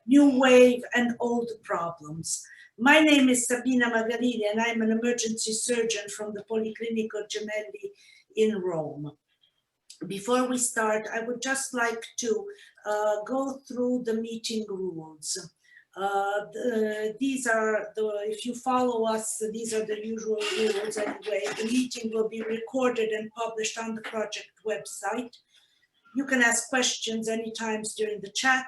new wave and old problems. My name is Sabina Magarini and I'm an emergency surgeon from the Policlinico Gemelli in Rome. Before we start, I would just like to go through the meeting rules. These are if you follow us, these are the usual rules anyway. The meeting will be recorded and published on the project website. You can ask questions anytime during the chat,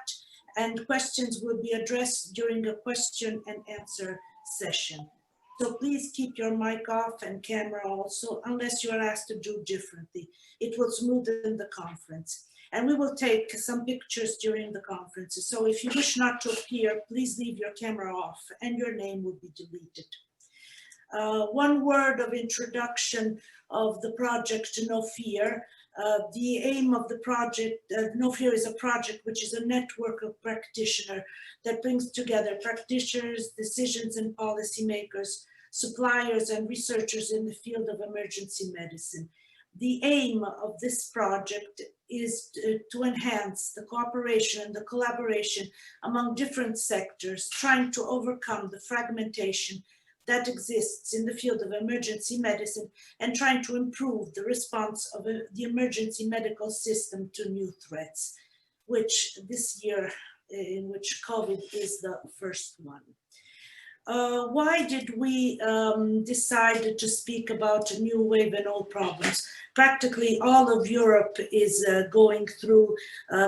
and questions will be addressed during a question and answer session. So please keep your mic off and camera also, unless you are asked to do differently. It will smoothen the conference. And we will take some pictures during the conferences. So if you wish not to appear, please leave your camera off and your name will be deleted. One word of introduction of the project No Fear. The aim of the project, No Fear is a project which is a network of practitioners that brings together practitioners, decisions and policymakers, suppliers and researchers in the field of emergency medicine. The aim of this project is to enhance the cooperation and the collaboration among different sectors, trying to overcome the fragmentation that exists in the field of emergency medicine and trying to improve the response of the emergency medical system to new threats, which this year, in which COVID is the first one. Why did we decide to speak about a new wave and old problems? Practically all of Europe is going through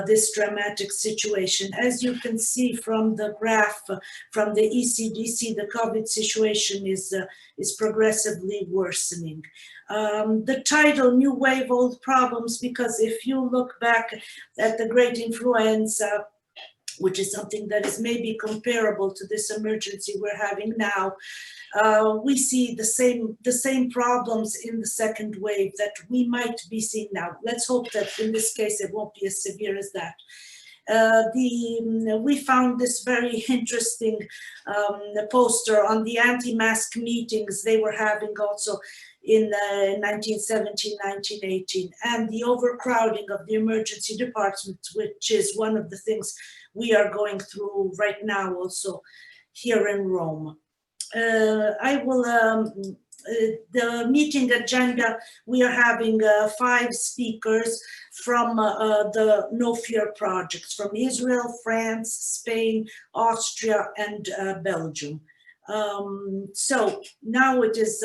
this dramatic situation. As you can see from the graph from the ECDC, the COVID situation is progressively worsening. The title, New Wave, Old Problems, because if you look back at the Great Influenza, which is something that is maybe comparable to this emergency we're having now, we see the same problems in the second wave that we might be seeing now. Let's hope that in this case it won't be as severe as that. We found this very interesting poster on the anti-mask meetings they were having also in 1917, 1918, and the overcrowding of the emergency departments, which is one of the things we are going through right now also here in Rome. The meeting agenda, we are having 5 speakers from the No Fear projects from Israel, France, Spain, Austria, and Belgium. So now it is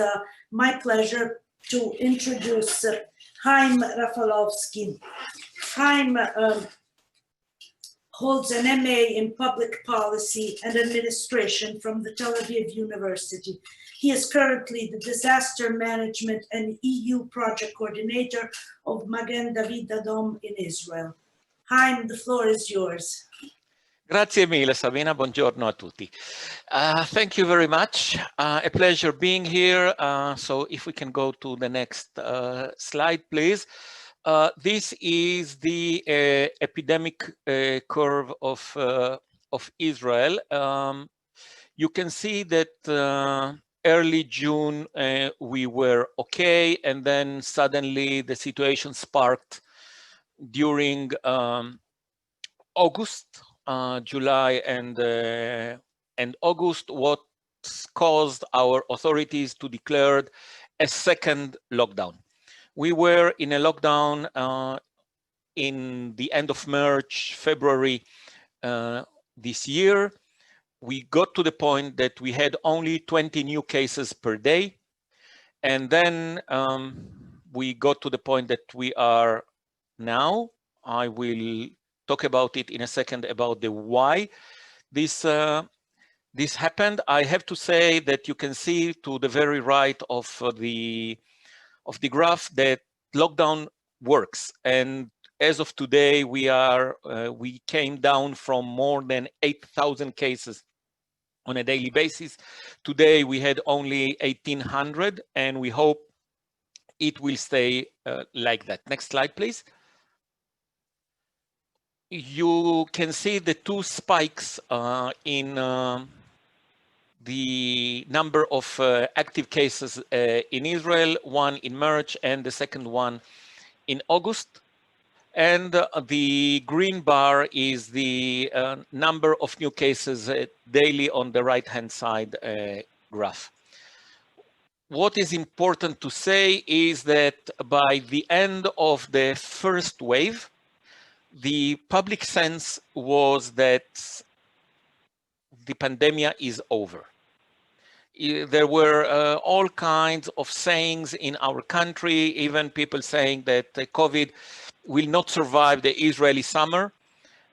my pleasure to introduce Chaim Rafalowski. Chaim holds an MA in Public Policy and Administration from the Tel Aviv University. He is currently the Disaster Management and EU Project Coordinator of Magen David Adom in Israel. Chaim, the floor is yours. Grazie mille, Sabina. Buongiorno a tutti. Thank you very much. A pleasure being here. So if we can go to the next slide, please. This is the epidemic curve of Israel. You can see that early June we were okay, and then suddenly the situation sparked during August, July, and August, what caused our authorities to declare a second lockdown. We were in a lockdown in the end of March, February this year. We got to the point that we had only 20 new cases per day. And then we got to the point that we are now. I will talk about it in a second about the why this happened. I have to say that you can see to the very right of the graph that lockdown works, and as of today we came down from more than 8,000 cases on a daily basis. Today we had only 1,800, and we hope it will stay like that. Next slide, please. You can see the 2 spikes in the number of active cases in Israel, one in March and the second one in August. And the green bar is the number of new cases daily on the right-hand side graph. What is important to say is that by the end of the first wave, the public sense was that the pandemic is over. There were all kinds of sayings in our country, even people saying that COVID will not survive the Israeli summer.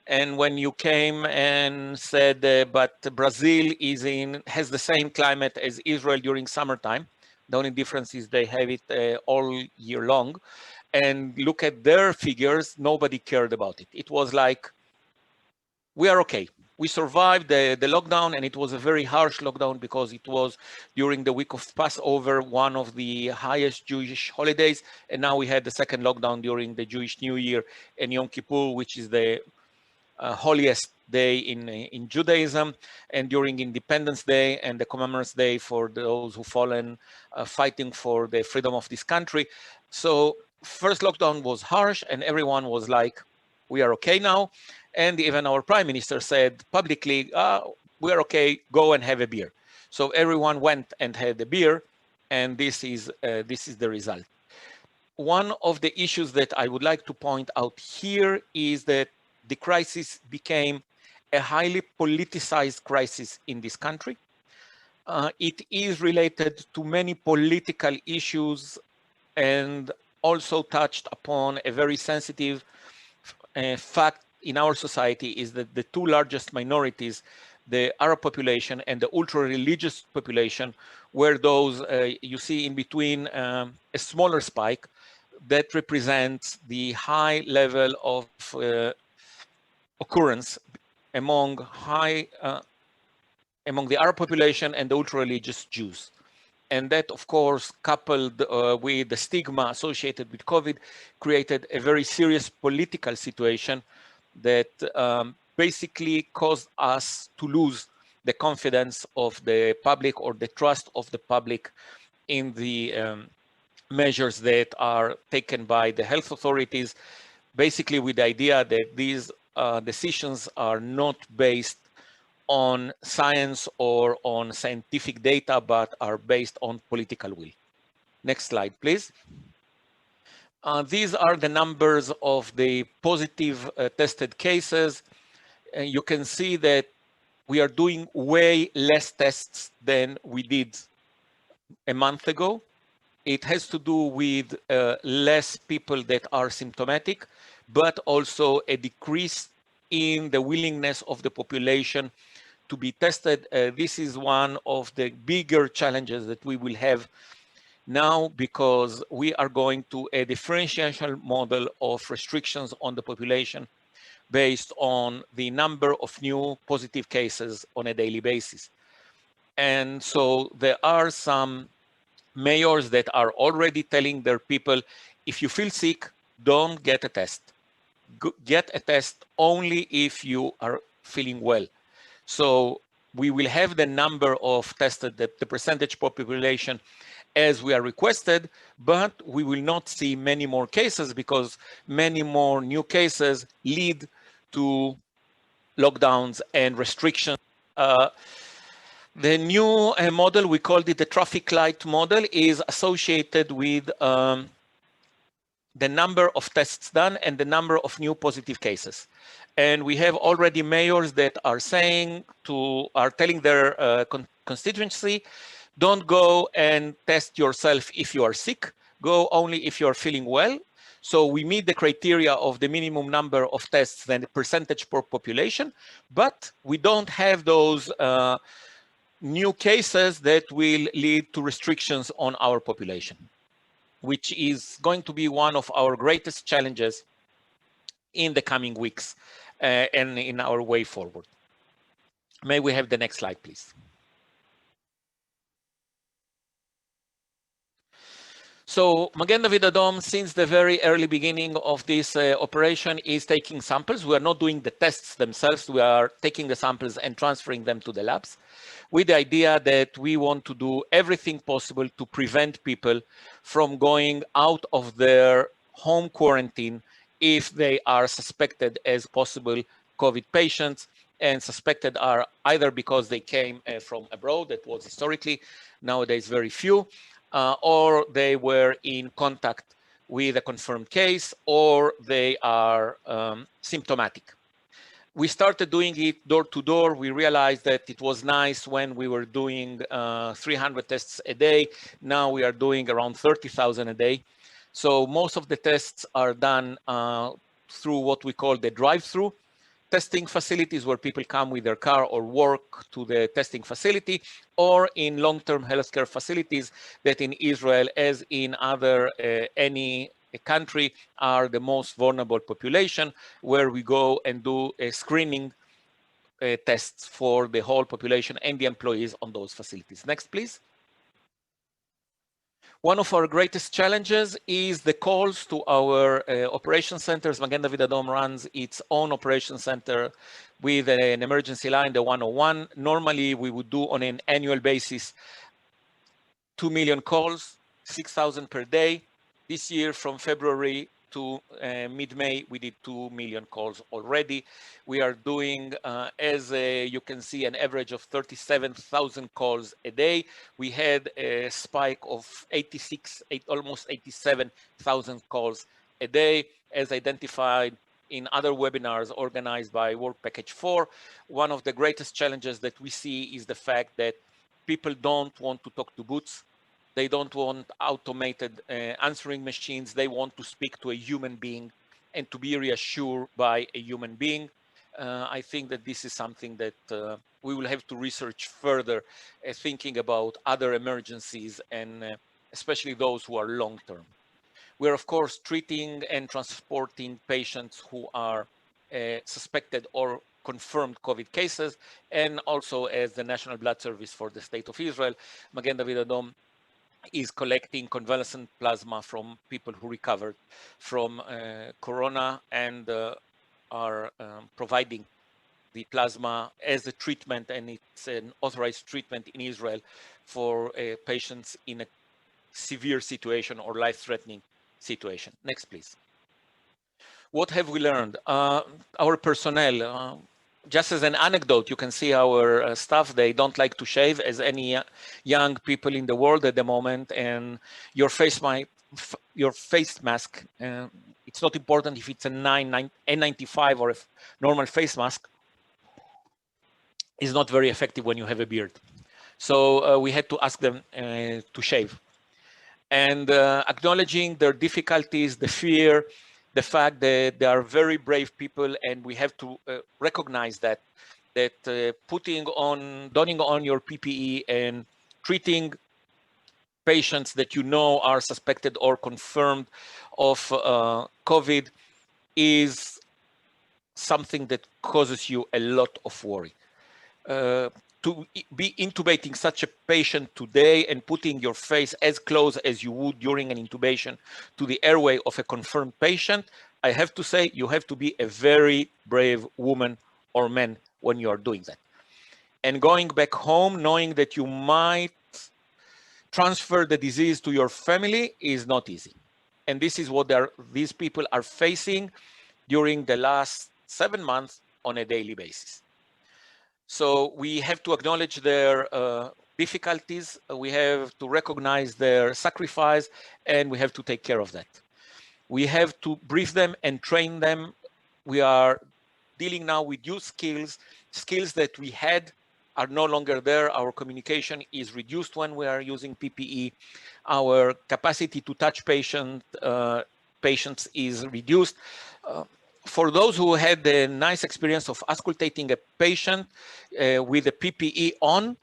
And when you came and said, but Brazil has the same climate as Israel during summertime, the only difference is they have it all year long. And look at their figures, nobody cared about it. It was like, we are okay. We survived the lockdown, and it was a very harsh lockdown because it was during the week of Passover, one of the highest Jewish holidays. And now we had the second lockdown during the Jewish New Year and Yom Kippur, which is the holiest day in Judaism, and during Independence Day and the Commemorative Day for those who fallen fighting for the freedom of this country. So first lockdown was harsh, and everyone was like, we are okay now. And even our prime minister said publicly, we are okay, go and have a beer. So everyone went and had a beer, and this is the result. One of the issues that I would like to point out here is that the crisis became a highly politicized crisis in this country. It is related to many political issues and also touched upon a very sensitive fact in our society is that the two largest minorities, the Arab population and the ultra-religious population, were those you see in between a smaller spike that represents the high level of occurrence among the Arab population and the ultra-religious Jews. And that, of course, coupled with the stigma associated with COVID, created a very serious political situation that basically caused us to lose the confidence of the public or the trust of the public in the measures that are taken by the health authorities, basically with the idea that these decisions are not based on science or on scientific data, but are based on political will. Next slide, please. These are the numbers of the positive tested cases. You can see that we are doing way less tests than we did a month ago. It has to do with less people that are symptomatic, but also a decrease in the willingness of the population to be tested. This is one of the bigger challenges that we will have now, because we are going to a differential model of restrictions on the population based on the number of new positive cases on a daily basis. And so there are some mayors that are already telling their people, if you feel sick, don't get a test. Get a test only if you are feeling well. So we will have the number of tested, the percentage population as we are requested, but we will not see many more cases because many more new cases lead to lockdowns and restrictions. The new model, we called it the traffic light model, is associated with the number of tests done and the number of new positive cases. And we have already mayors that are telling their constituency, don't go and test yourself if you are sick, go only if you are feeling well. So we meet the criteria of the minimum number of tests and the percentage per population, but we don't have those new cases that will lead to restrictions on our population, which is going to be one of our greatest challenges in the coming weeks and in our way forward. May we have the next slide, please? So Magen David Adom, since the very early beginning of this operation, is taking samples. We are not doing the tests themselves. We are taking the samples and transferring them to the labs with the idea that we want to do everything possible to prevent people from going out of their home quarantine if they are suspected as possible COVID patients, and suspected are either because they came from abroad, that was historically, nowadays very few, or they were in contact with a confirmed case, or they are symptomatic. We started doing it door to door. We realized that it was nice when we were doing 300 tests a day. Now we are doing around 30,000 a day. So most of the tests are done through what we call the drive-through testing facilities, where people come with their car or work to the testing facility, or in long-term healthcare facilities that in Israel, as in other any country, are the most vulnerable population, where we go and do a screening tests for the whole population and the employees on those facilities. Next, please. One of our greatest challenges is the calls to our operation centers. Magen David Adom runs its own operation center with an emergency line, the 101. Normally, we would do on an annual basis 2 million calls, 6,000 per day. This year, from February to mid-May, we did 2 million calls already. We are doing, as you can see, an average of 37,000 calls a day. We had a spike of almost 87,000 calls a day, as identified in other webinars organized by Work Package 4. One of the greatest challenges that we see is the fact that people don't want to talk to bots. They don't want automated answering machines. They want to speak to a human being and to be reassured by a human being. I think that this is something that we will have to research further, thinking about other emergencies, and especially those who are long-term. We're, of course, treating and transporting patients who are suspected or confirmed COVID cases, and also as the National Blood Service for the State of Israel, Magen David Adom is collecting convalescent plasma from people who recovered from corona, and are providing the plasma as a treatment, and it's an authorized treatment in Israel for patients in a severe situation or life-threatening situation. Next, please. What have we learned? Our personnel, just as an anecdote, you can see our staff, they don't like to shave, as any young people in the world at the moment, and your face mask, it's not important if it's a N95 or a normal face mask, is not very effective when you have a beard. So we had to ask them to shave. And acknowledging their difficulties, the fear, the fact that they are very brave people, and we have to recognize that donning on your PPE and treating patients that you know are suspected or confirmed of COVID is something that causes you a lot of worry. To be intubating such a patient today and putting your face as close as you would during an intubation to the airway of a confirmed patient, I have to say you have to be a very brave woman or man when you are doing that. And going back home knowing that you might transfer the disease to your family is not easy. And this is what these people are facing during the last 7 months on a daily basis. So we have to acknowledge their difficulties, we have to recognize their sacrifice, and we have to take care of that. We have to brief them and train them. We are dealing now with new skills that we had are no longer there. Our communication is reduced when we are using PPE. Our capacity to touch patients is reduced. For those who had the nice experience of auscultating a patient with a PPE on,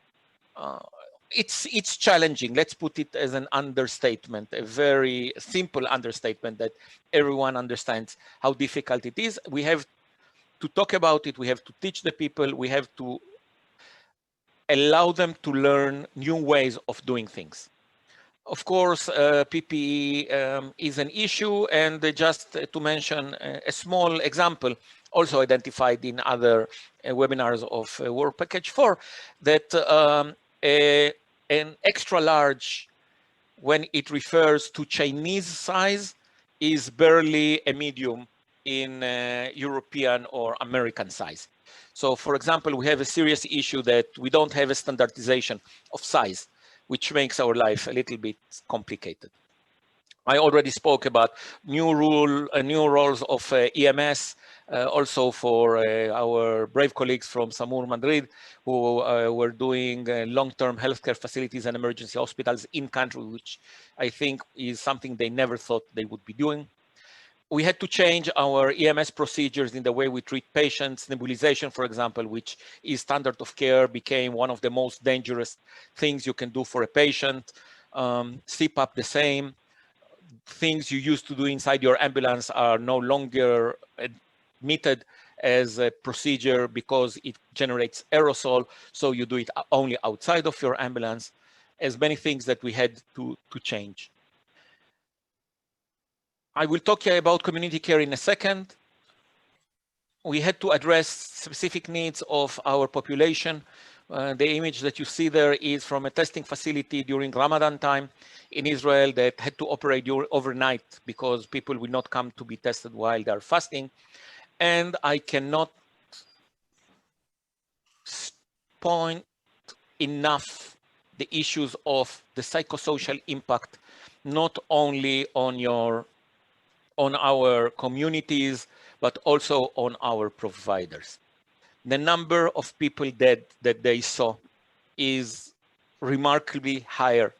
it's challenging. Let's put it as an understatement, a very simple understatement that everyone understands how difficult it is. We have to talk about it. We have to teach the people. We have to allow them to learn new ways of doing things. Of course, PPE is an issue, and just to mention a small example, also identified in other webinars of Work Package 4, that an extra large, when it refers to Chinese size, is barely a medium in European or American size. So for example, we have a serious issue that we don't have a standardization of size, which makes our life a little bit complicated. I already spoke about new roles of EMS, also for our brave colleagues from SAMUR-Madrid, who were doing long-term healthcare facilities and emergency hospitals in country, which I think is something they never thought they would be doing. We had to change our EMS procedures in the way we treat patients. Nebulization, for example, which is standard of care, became one of the most dangerous things you can do for a patient. CPAP the same. Things you used to do inside your ambulance are no longer admitted as a procedure because it generates aerosol, so you do it only outside of your ambulance. As many things that we had to change. I will talk here about community care in a second. We had to address specific needs of our population. The image that you see there is from a testing facility during Ramadan time in Israel that had to operate overnight because people will not come to be tested while they're fasting. And I cannot point enough the issues of the psychosocial impact, not only on our communities, but also on our providers. The number of people dead that they saw is remarkably higher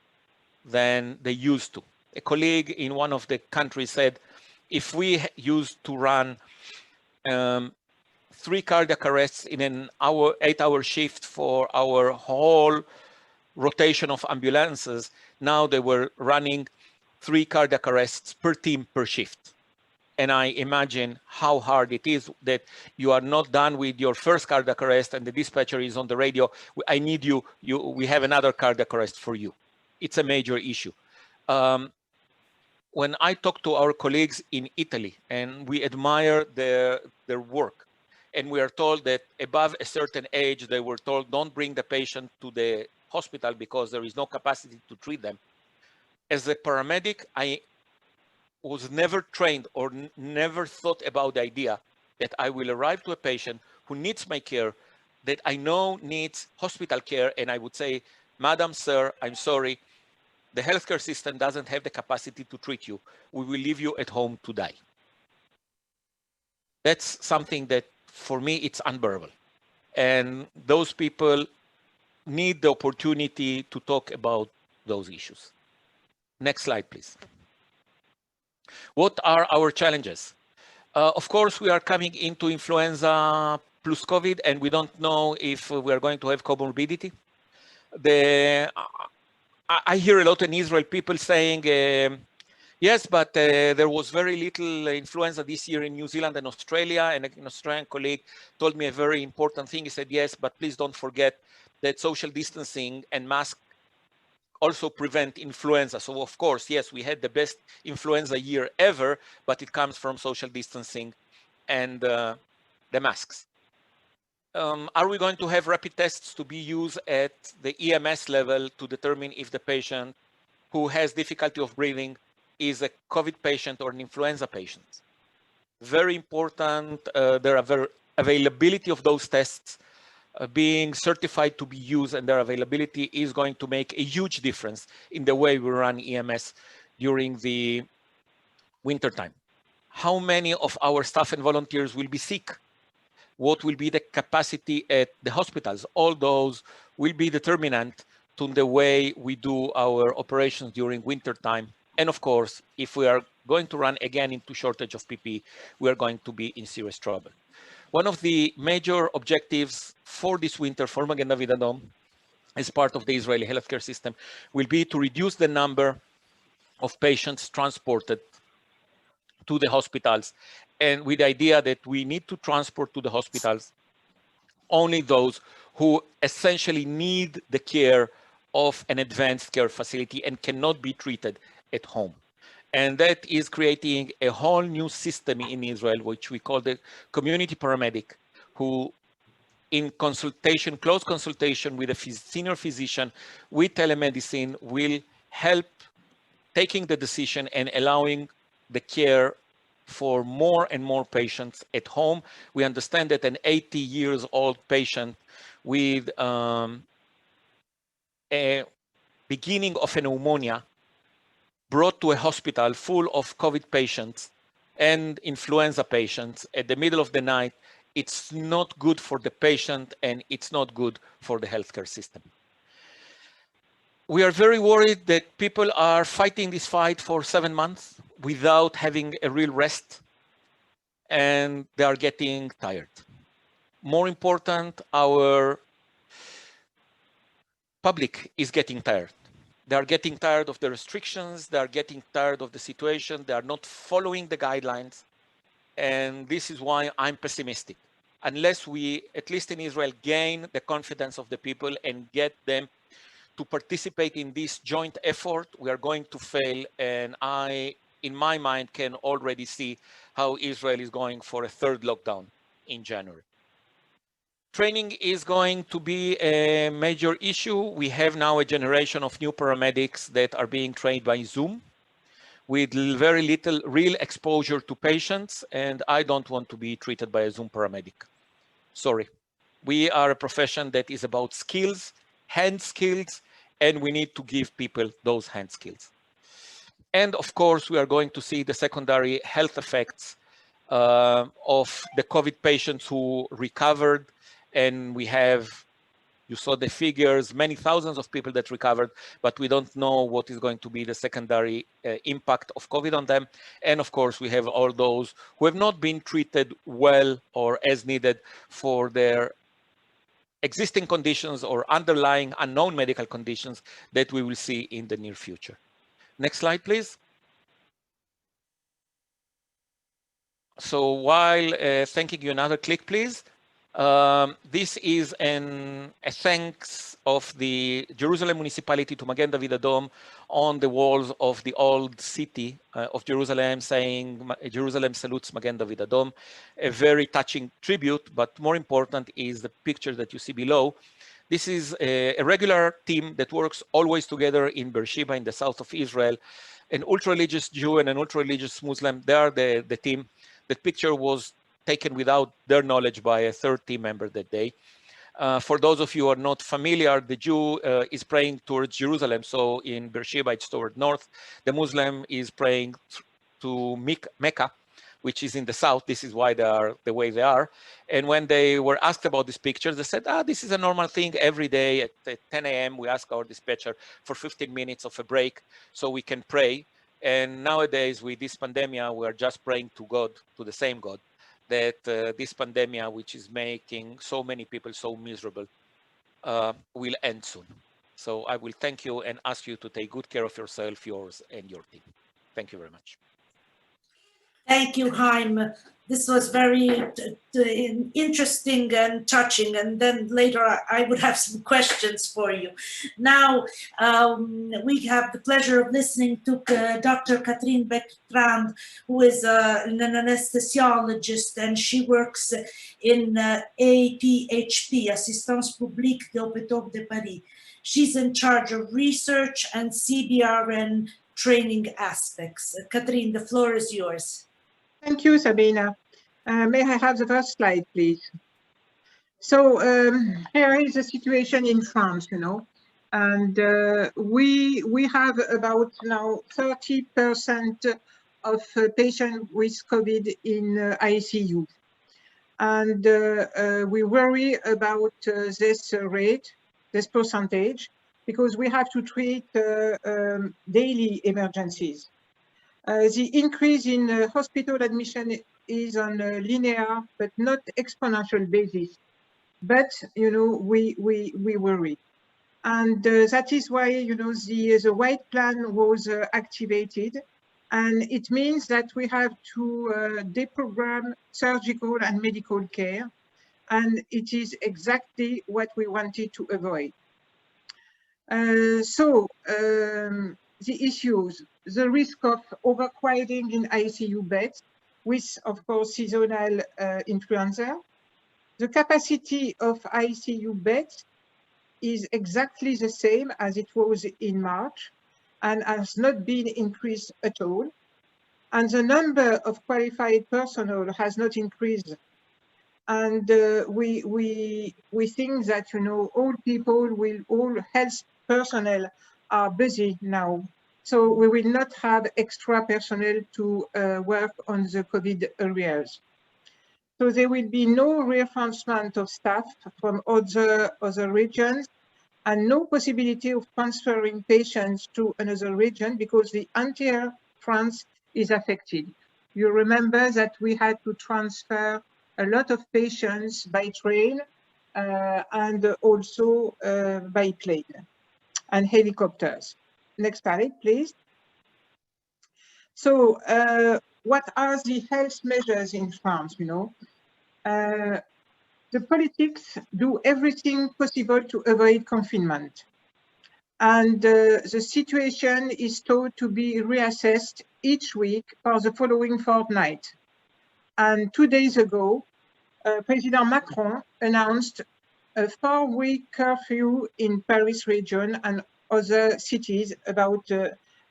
than they used to. A colleague in one of the countries said, if we used to run 3 cardiac arrests in an 8-hour shift for our whole rotation of ambulances, now they were running 3 cardiac arrests per team per shift. And I imagine how hard it is that you are not done with your first cardiac arrest and the dispatcher is on the radio. I need you, we have another cardiac arrest for you. It's a major issue. When I talk to our colleagues in Italy and we admire their work, and we are told that above a certain age, they were told, don't bring the patient to the hospital because there is no capacity to treat them. As a paramedic, I was never trained or never thought about the idea that I will arrive to a patient who needs my care, that I know needs hospital care, and I would say, Madam, sir, I'm sorry, the healthcare system doesn't have the capacity to treat you. We will leave you at home to die. That's something that, for me, it's unbearable. And those people need the opportunity to talk about those issues. Next slide, please. What are our challenges? Of course, we are coming into influenza plus COVID, and we don't know if we are going to have comorbidity. I hear a lot in Israel people saying, yes, but there was very little influenza this year in New Zealand and Australia, and an Australian colleague told me a very important thing. He said, yes, but please don't forget that social distancing and masks also prevent influenza. So of course, yes, we had the best influenza year ever, but it comes from social distancing and the masks. Are we going to have rapid tests to be used at the EMS level to determine if the patient who has difficulty of breathing is a COVID patient or an influenza patient? Very important, their availability of those tests being certified to be used, and their availability is going to make a huge difference in the way we run EMS during the winter time. How many of our staff and volunteers will be sick? What will be the capacity at the hospitals? All those will be determinant to the way we do our operations during winter time. And of course, if we are going to run again into shortage of PPE, we are going to be in serious trouble. One of the major objectives for this winter for Magen David Adom, as part of the Israeli healthcare system, will be to reduce the number of patients transported to the hospitals, and with the idea that we need to transport to the hospitals only those who essentially need the care of an advanced care facility and cannot be treated at home. And that is creating a whole new system in Israel, which we call the community paramedic, who in consultation, close consultation with a senior physician with telemedicine will help taking the decision and allowing the care for more and more patients at home. We understand that an 80 years old patient with a beginning of a pneumonia brought to a hospital full of COVID patients and influenza patients at the middle of the night, it's not good for the patient and it's not good for the healthcare system. We are very worried that people are fighting this fight for 7 months without having a real rest, and they are getting tired. More important, our public is getting tired. They are getting tired of the restrictions, they are getting tired of the situation, they are not following the guidelines, and this is why I'm pessimistic. Unless we, at least in Israel, gain the confidence of the people and get them to participate in this joint effort, we are going to fail. And I, in my mind, can already see how Israel is going for a third lockdown in January. Training is going to be a major issue. We have now a generation of new paramedics that are being trained by Zoom with very little real exposure to patients, and I don't want to be treated by a Zoom paramedic. Sorry. We are a profession that is about skills, hand skills, and we need to give people those hand skills. And of course, we are going to see the secondary health effects of the COVID patients who recovered. And we have, you saw the figures, many thousands of people that recovered, but we don't know what is going to be the secondary impact of COVID on them. And of course, we have all those who have not been treated well or as needed for their existing conditions or underlying unknown medical conditions that we will see in the near future. Next slide, please. So while thanking you, another click, please. This is a thanks of the Jerusalem municipality to Magen David Adom on the walls of the old city of Jerusalem, saying Jerusalem salutes Magen David Adom. A very touching tribute, but more important is the picture that you see below. This is a regular team that works always together in Beersheba in the south of Israel. An ultra-religious Jew and an ultra-religious Muslim, they are the team. That picture was taken without their knowledge by a third team member that day. For those of you who are not familiar, the Jew is praying towards Jerusalem. So in Beersheba, it's toward north. The Muslim is praying to Mecca, which is in the south. This is why they are the way they are. And when they were asked about this picture, they said, this is a normal thing. Every day at 10 a.m., we ask our dispatcher for 15 minutes of a break so we can pray. And nowadays, with this pandemic, we are just praying to God, to the same God, that this pandemic, which is making so many people so miserable, will end soon. So I will thank you and ask you to take good care of yourself, yours, and your team. Thank you very much. Thank you, Chaim. This was very interesting and touching. And then later I would have some questions for you. Now, we have the pleasure of listening to Dr. Katrien Bertrand, who is an anesthesiologist, and she works in APHP, Assistance Publique d'Hôpitaux de Paris. She's in charge of research and CBRN training aspects. Katrien, the floor is yours. Thank you, Sabina. May I have the first slide, please? So here is the situation in France, and we have about now 30% of patients with COVID in ICU. And we worry about this rate, this percentage, because we have to treat daily emergencies. The increase in hospital admission is on a linear but not exponential basis. But we worry, and that is why the white plan was activated, and it means that we have to deprogram surgical and medical care, and it is exactly what we wanted to avoid. The issues, the risk of overcrowding in ICU beds with, of course, seasonal influenza. The capacity of ICU beds is exactly the same as it was in March and has not been increased at all. And the number of qualified personnel has not increased. And we think that, you know, all health personnel are busy now. So we will not have extra personnel to work on the COVID areas. So there will be no reaffirmation of staff from other regions and no possibility of transferring patients to another region because the entire France is affected. You remember that we had to transfer a lot of patients by train and also by plane and helicopters. Next slide, please. So what are the health measures in France, you know? The politics do everything possible to avoid confinement. And the situation is thought to be reassessed each week for the following fortnight. And 2 days ago, President Macron announced a 4-week curfew in Paris region and other cities, about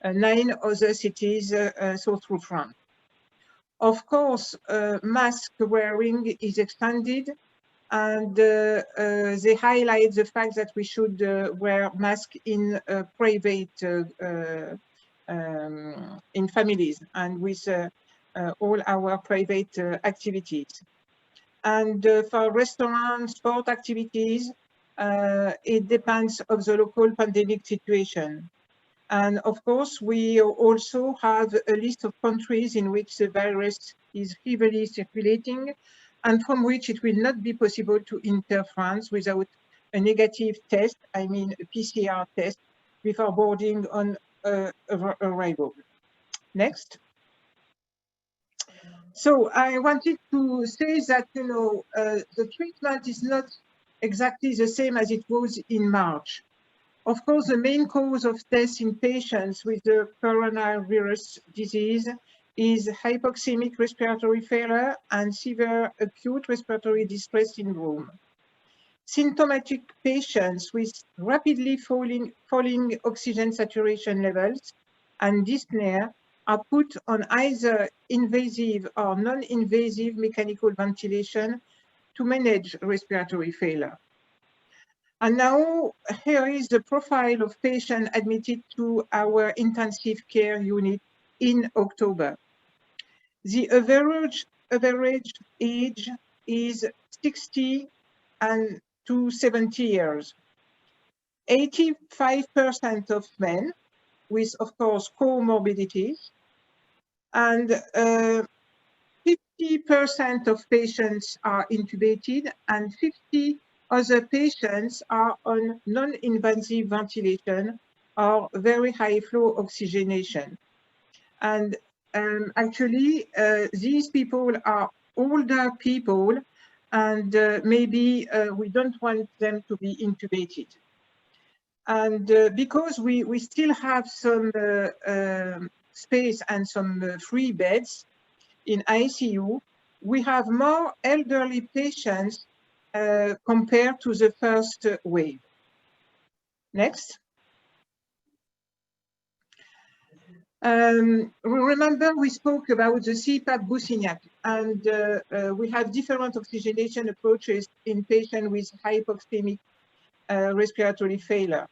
9 other cities through France. Of course, mask wearing is extended, and they highlight the fact that we should wear masks in private, in families and with all our private activities. And for restaurants, sport activities, it depends on the local pandemic situation. And of course, we also have a list of countries in which the virus is heavily circulating and from which it will not be possible to enter France without a negative test, I mean a PCR test, before boarding on arrival. Next. So I wanted to say that, you know, the treatment is not exactly the same as it was in March. Of course, the main cause of death in patients with the coronavirus disease is hypoxemic respiratory failure and severe acute respiratory distress syndrome. Symptomatic patients with rapidly falling oxygen saturation levels and dyspnea are put on either invasive or non-invasive mechanical ventilation to manage respiratory failure. And now here is the profile of patients admitted to our intensive care unit in October. The average age is 60 and to 70 years. 85% of men with, of course, comorbidities, and 50% of patients are intubated and 50 other patients are on non-invasive ventilation or very high flow oxygenation. And actually, these people are older people, and maybe we don't want them to be intubated. And because we still have some space and some free beds in ICU, we have more elderly patients compared to the first wave. Next. Remember we spoke about the CPAP Busignac, and we have different oxygenation approaches in patients with hypoxemic respiratory failure.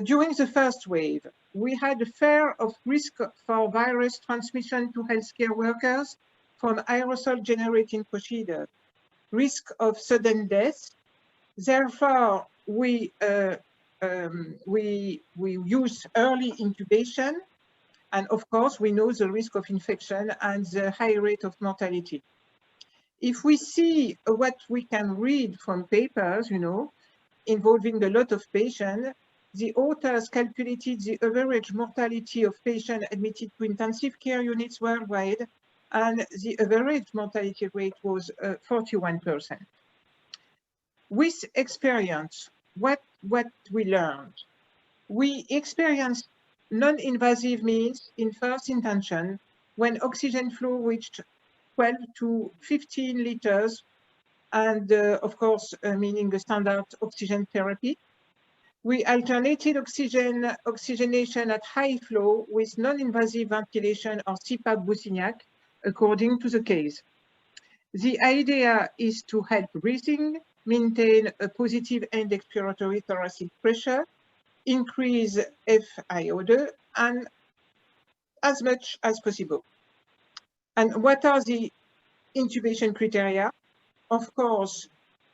During the first wave, we had a fear of risk for virus transmission to healthcare workers from aerosol generating procedures, risk of sudden death. Therefore, we use early intubation, and of course, we know the risk of infection and the high rate of mortality. If we see what we can read from papers, you know, involving a lot of patients, the authors calculated the average mortality of patients admitted to intensive care units worldwide, and the average mortality rate was 41%. With experience, what we learned? We experienced non-invasive means in first intention when oxygen flow reached 12 to 15 liters, and of course, meaning the standard oxygen therapy. We alternated oxygenation at high flow with non-invasive ventilation or CPAP Busignac, according to the case. The idea is to help breathing, maintain a positive end expiratory thoracic pressure, increase FiO2, and as much as possible. And what are the intubation criteria? Of course,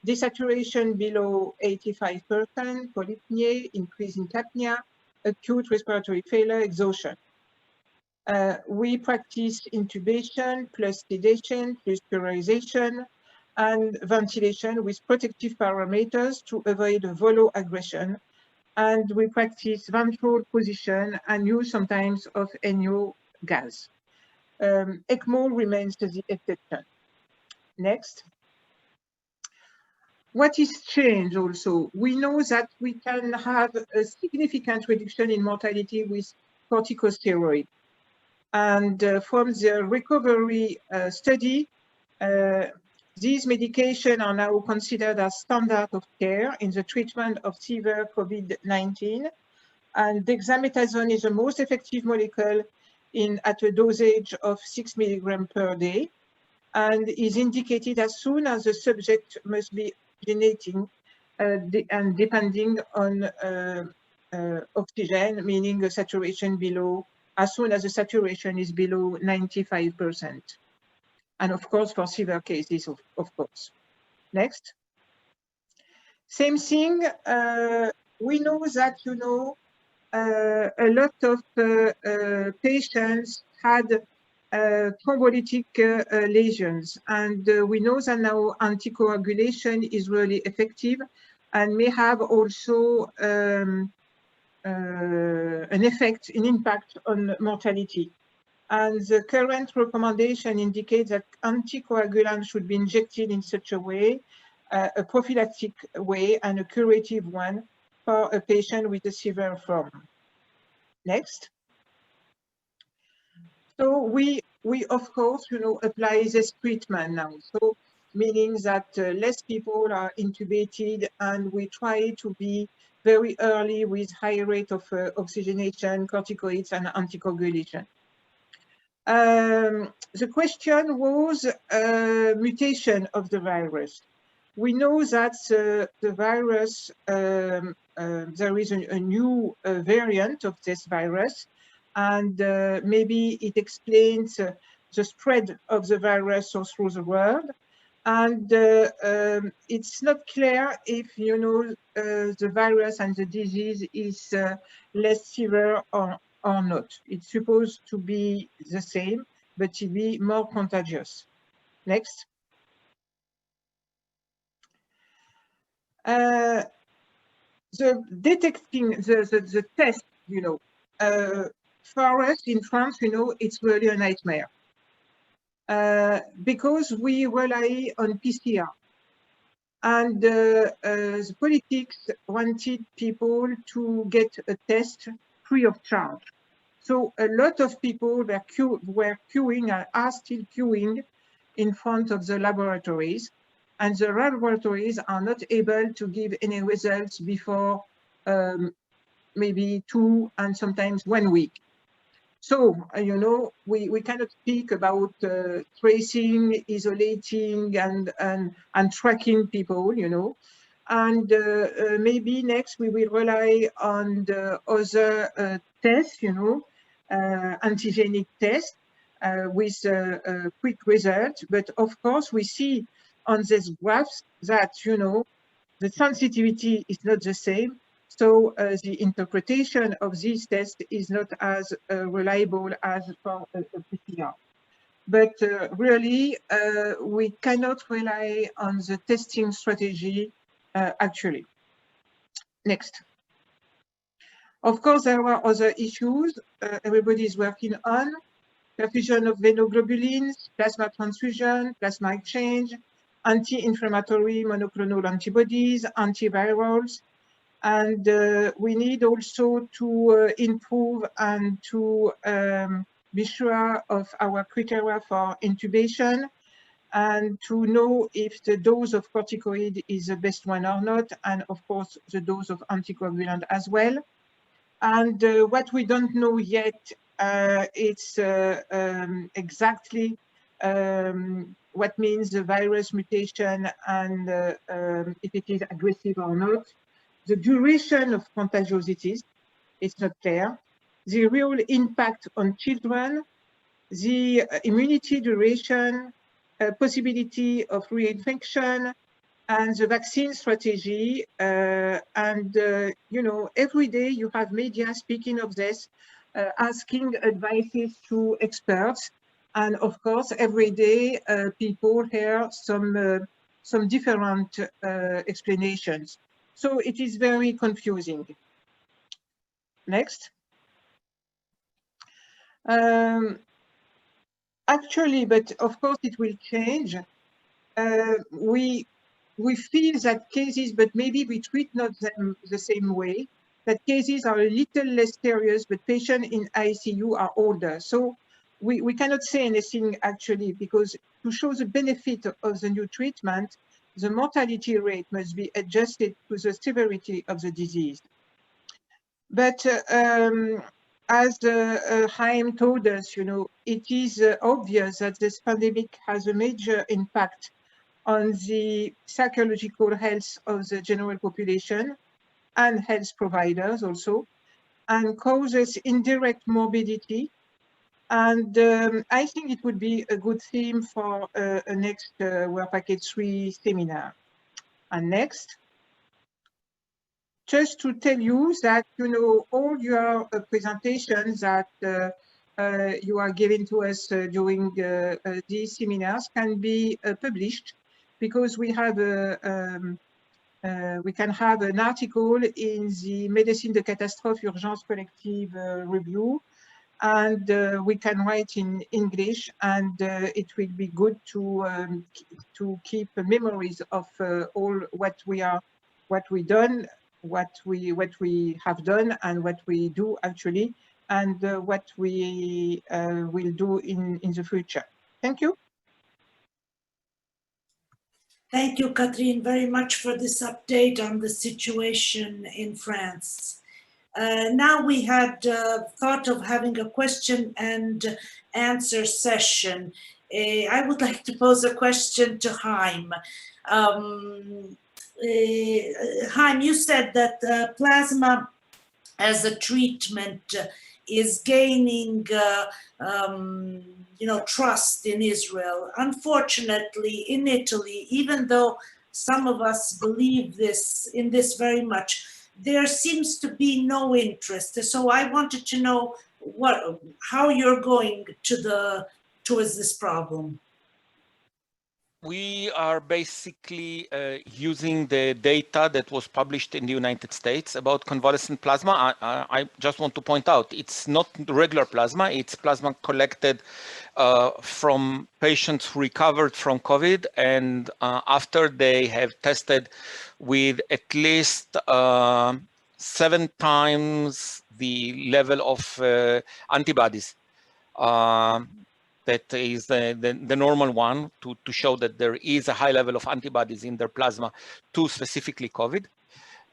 desaturation below 85%, polypnea, increase in capnia, acute respiratory failure, exhaustion. We practice intubation plus sedation plus polarization and ventilation with protective parameters to avoid volo aggression. And we practice ventral position and use sometimes of NO gas. ECMO remains the exception. Next. What is changed also? We know that we can have a significant reduction in mortality with corticosteroids. And from the recovery study, these medications are now considered as standard of care in the treatment of severe COVID-19. And dexamethasone is the most effective molecule at a dosage of 6 milligrams per day, and is indicated as soon as the subject must be oxygenating and depending on oxygen, meaning a saturation below, as soon as the saturation is below 95%. And of course, for severe cases, of course. Next. Same thing, we know that, you know, a lot of patients had thrombolytic lesions, and we know that now anticoagulation is really effective and may have also an effect, an impact on mortality. And the current recommendation indicates that anticoagulants should be injected in such a way, a prophylactic way and a curative one for a patient with a severe form. Next. So we of course, you know, apply this treatment now. So meaning that less people are intubated, and we try to be very early with high rate of oxygenation, corticoids, and anticoagulation. The question was mutation of the virus. We know that the virus, there is a new variant of this virus, and maybe it explains the spread of the virus all through the world. And it's not clear if, you know, the virus and the disease is less severe or not. It's supposed to be the same, but to be more contagious. Next. The detecting the test, you know, for us in France, you know, it's really a nightmare because we rely on PCR, and the politics wanted people to get a test free of charge. So a lot of people were queuing and are still queuing in front of the laboratories, and the laboratories are not able to give any results before maybe 2 and sometimes 1 week. So, you know, we cannot speak about tracing, isolating, and tracking people, you know. And maybe next we will rely on the other tests, you know, antigenic tests with a quick result. But of course, we see on these graphs that, you know, the sensitivity is not the same. So the interpretation of these tests is not as reliable as for a PCR. But really, we cannot rely on the testing strategy actually. Next. Of course, there are other issues everybody is working on: perfusion of venoglobulins, plasma transfusion, plasma exchange, anti-inflammatory monoclonal antibodies, antivirals. And we need also to improve and to be sure of our criteria for intubation. and to know if the dose of corticoid is the best one or not, and of course the dose of anticoagulant as well. And what we don't know yet, it's exactly what means the virus mutation and if it is aggressive or not. The duration of contagiosity, it's not clear. The real impact on children, the immunity duration, possibility of reinfection, and the vaccine strategy. You know, every day you have media speaking of this, asking advices to experts. And of course, every day people hear some different explanations. So it is very confusing. Next. Actually, but of course it will change. We feel that cases, but maybe we treat not them the same way, that cases are a little less serious, but patients in ICU are older. So we cannot say anything actually, because to show the benefit of the new treatment, the mortality rate must be adjusted to the severity of the disease. But as Chaim told us, you know, it is obvious that this pandemic has a major impact on the psychological health of the general population and health providers also, and causes indirect morbidity. And I think it would be a good theme for a next Work Package 3 seminar. And next. Just to tell you that, you know, all your presentations that you are giving to us during these seminars can be published, because we have we can have an article in the Médecine de Catastrophe Urgence Collective review, and we can write in English, and it will be good to keep memories of all what we done, what we have done, and what we do actually, and what we will do in the future. Thank you. Thank you, Catherine, very much for this update on the situation in France. Now we had thought of having a question and answer session. I would like to pose a question to Chaim. Chaim, you said that plasma as a treatment is gaining you know, trust in Israel. Unfortunately, in Italy, even though some of us believe in this very much, there seems to be no interest. So I wanted to know how you're going towards this problem. We are basically using the data that was published in the United States about convalescent plasma. I just want to point out, it's not regular plasma, it's plasma collected from patients who recovered from COVID, and after they have tested with at least 7 times the level of antibodies. That is the normal one to show that there is a high level of antibodies in their plasma to specifically COVID.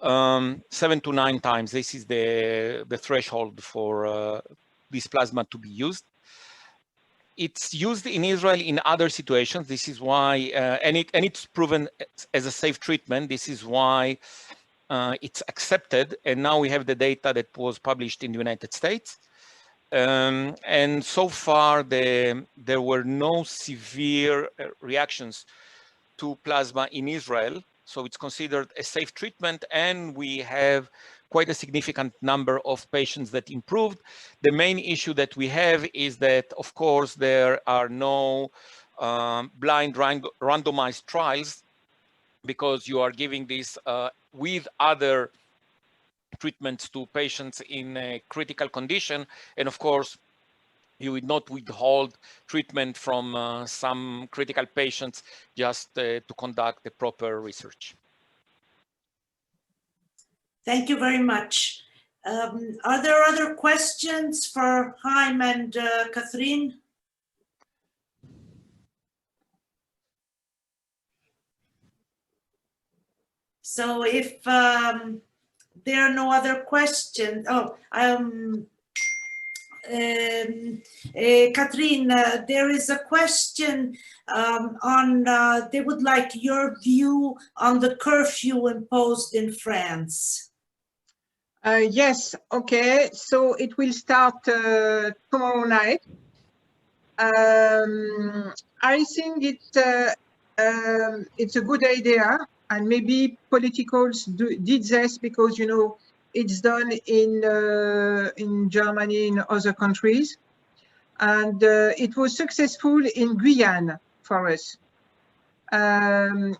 7 to 9 times, this is the threshold for this plasma to be used. It's used in Israel in other situations. This is why, and it's proven as a safe treatment. This is why it's accepted. And now we have the data that was published in the United States. And so far, there were no severe reactions to plasma in Israel. So it's considered a safe treatment, and we have quite a significant number of patients that improved. The main issue that we have is that, of course, there are no blind randomized trials, because you are giving this with other treatments to patients in a critical condition. And of course, you would not withhold treatment from some critical patients just to conduct the proper research. Thank you very much. Are there other questions for Chaim and Catherine? So if there are no other questions, Catherine, there is a question on, they would like your view on the curfew imposed in France. Yes, okay, so it will start tomorrow night. I think it's a good idea, and maybe politicals did this because, you know, it's done in Germany, in other countries, and it was successful in Guyane for us. The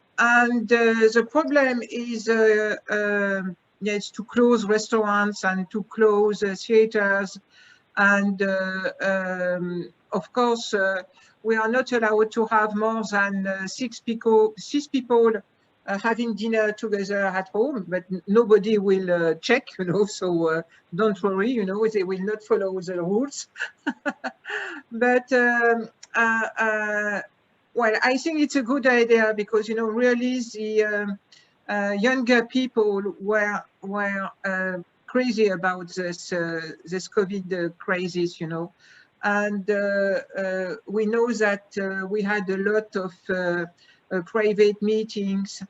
problem is yes, to close restaurants and to close theaters, and of course we are not allowed to have more than six people having dinner together at home, but nobody will check, you know, so don't worry, you know, they will not follow the rules. But well, I think it's a good idea because, you know, really the younger people were crazy about this COVID crisis, you know, and we know that we had a lot of private meetings,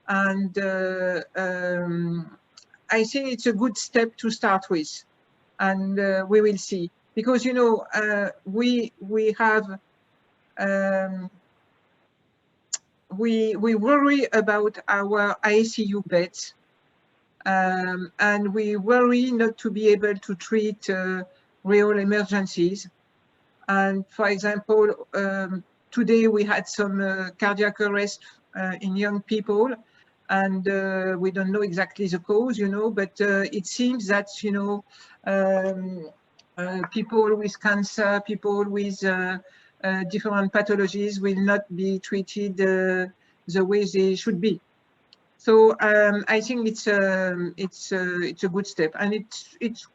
and I think it's a good step to start with, and we will see, because, you know, we have we worry about our ICU beds, and we worry not to be able to treat real emergencies. And for example, today we had some cardiac arrest in young people, and we don't know exactly the cause, you know, but it seems that, you know, people with cancer, people with different pathologies will not be treated the way they should be. So I think it's a good step, and it's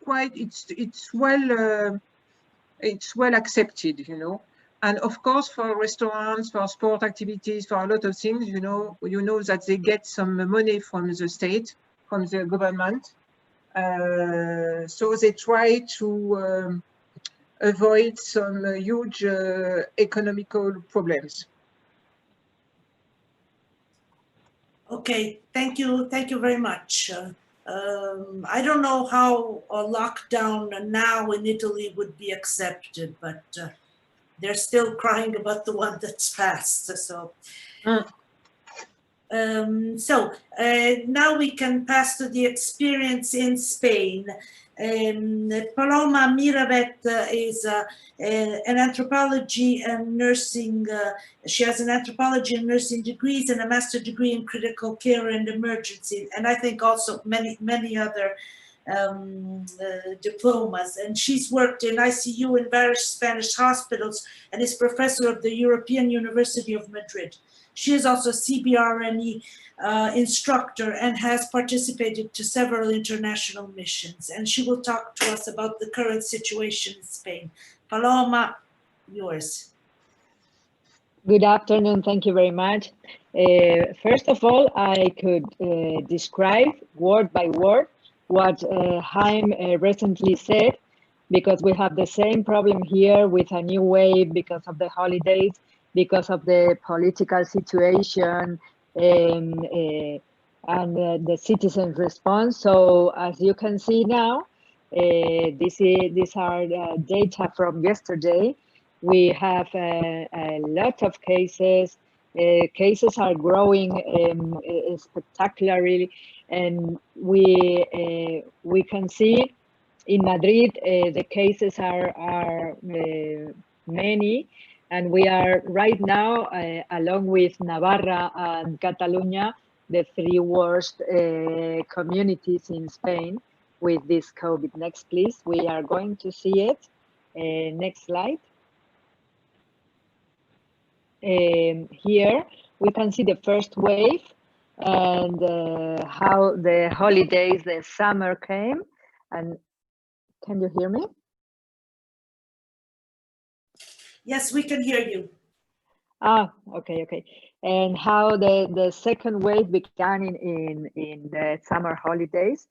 well accepted, you know. And of course, for restaurants, for sport activities, for a lot of things, you know that they get some money from the state, from the government. So they try to avoid some huge economical problems. Okay, thank you very much. I don't know how a lockdown now in Italy would be accepted, but they're still crying about the one that's passed. So, now we can pass to the experience in Spain. Paloma Miravet is an anthropology and nursing. She has an anthropology and nursing degrees and a master's degree in critical care and emergency, and I think also many other diplomas. And she's worked in ICU in various Spanish hospitals and is professor of the European University of Madrid. She is also a CBRNE instructor and has participated to several international missions. And she will talk to us about the current situation in Spain. Paloma, yours. Good afternoon, thank you very much. First of all, I could describe word by word what Chaim recently said, because we have the same problem here with a new wave because of the holidays, because of the political situation and the citizens' response. So as you can see now, these are data from yesterday. We have a lot of cases. Cases are growing spectacularly, and we can see in Madrid the cases are many. And we are right now, along with Navarra and Catalonia, the three worst communities in Spain with this COVID. Next, please. We are going to see it. Next slide. Here we can see the first wave and how the holidays, the summer came. And can you hear me? Yes, we can hear you. Okay. And how the second wave began in the summer holidays,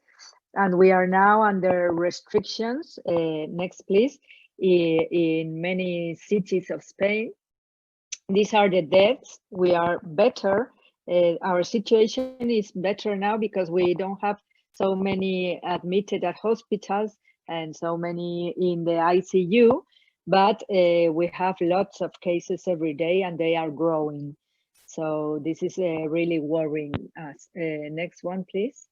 and we are now under restrictions. Next, please. In many cities of Spain. These are the deaths. We are better. Our situation is better now because we don't have so many admitted at hospitals and so many in the ICU, but we have lots of cases every day and they are growing. So this is really worrying us. Next one, please.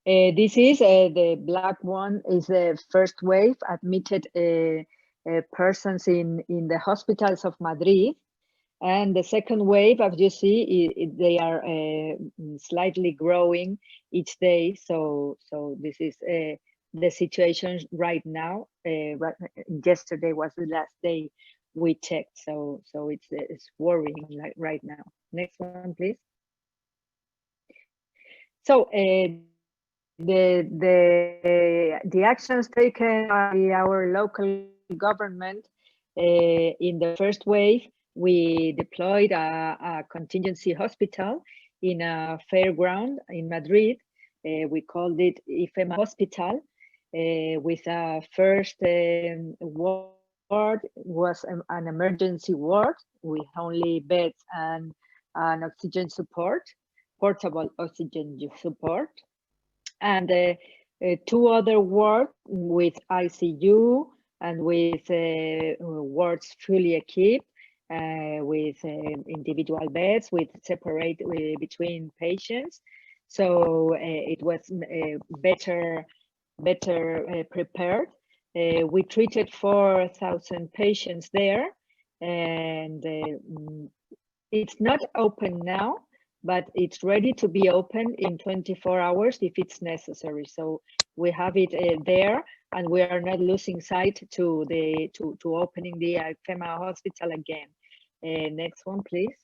This is the black one is the first wave admitted persons in the hospitals of Madrid. And the second wave, as you see, they are slightly growing each day. So this is the situation right now. Yesterday was the last day we checked. So it's worrying like right now. Next one, please. So the actions taken by our local government in the first wave, we deployed a contingency hospital in a fairground in Madrid. We called it IFEMA Hospital. With a first ward was an emergency ward with only beds and an oxygen support, portable oxygen support. And two other wards with ICU and with wards fully equipped with individual beds with separate between patients. So it was better prepared. We treated 4,000 patients there, and it's not open now, but it's ready to be opened in 24 hours if it's necessary. So we have it there, and we are not losing sight to opening the IFEMA hospital again. Next one, please.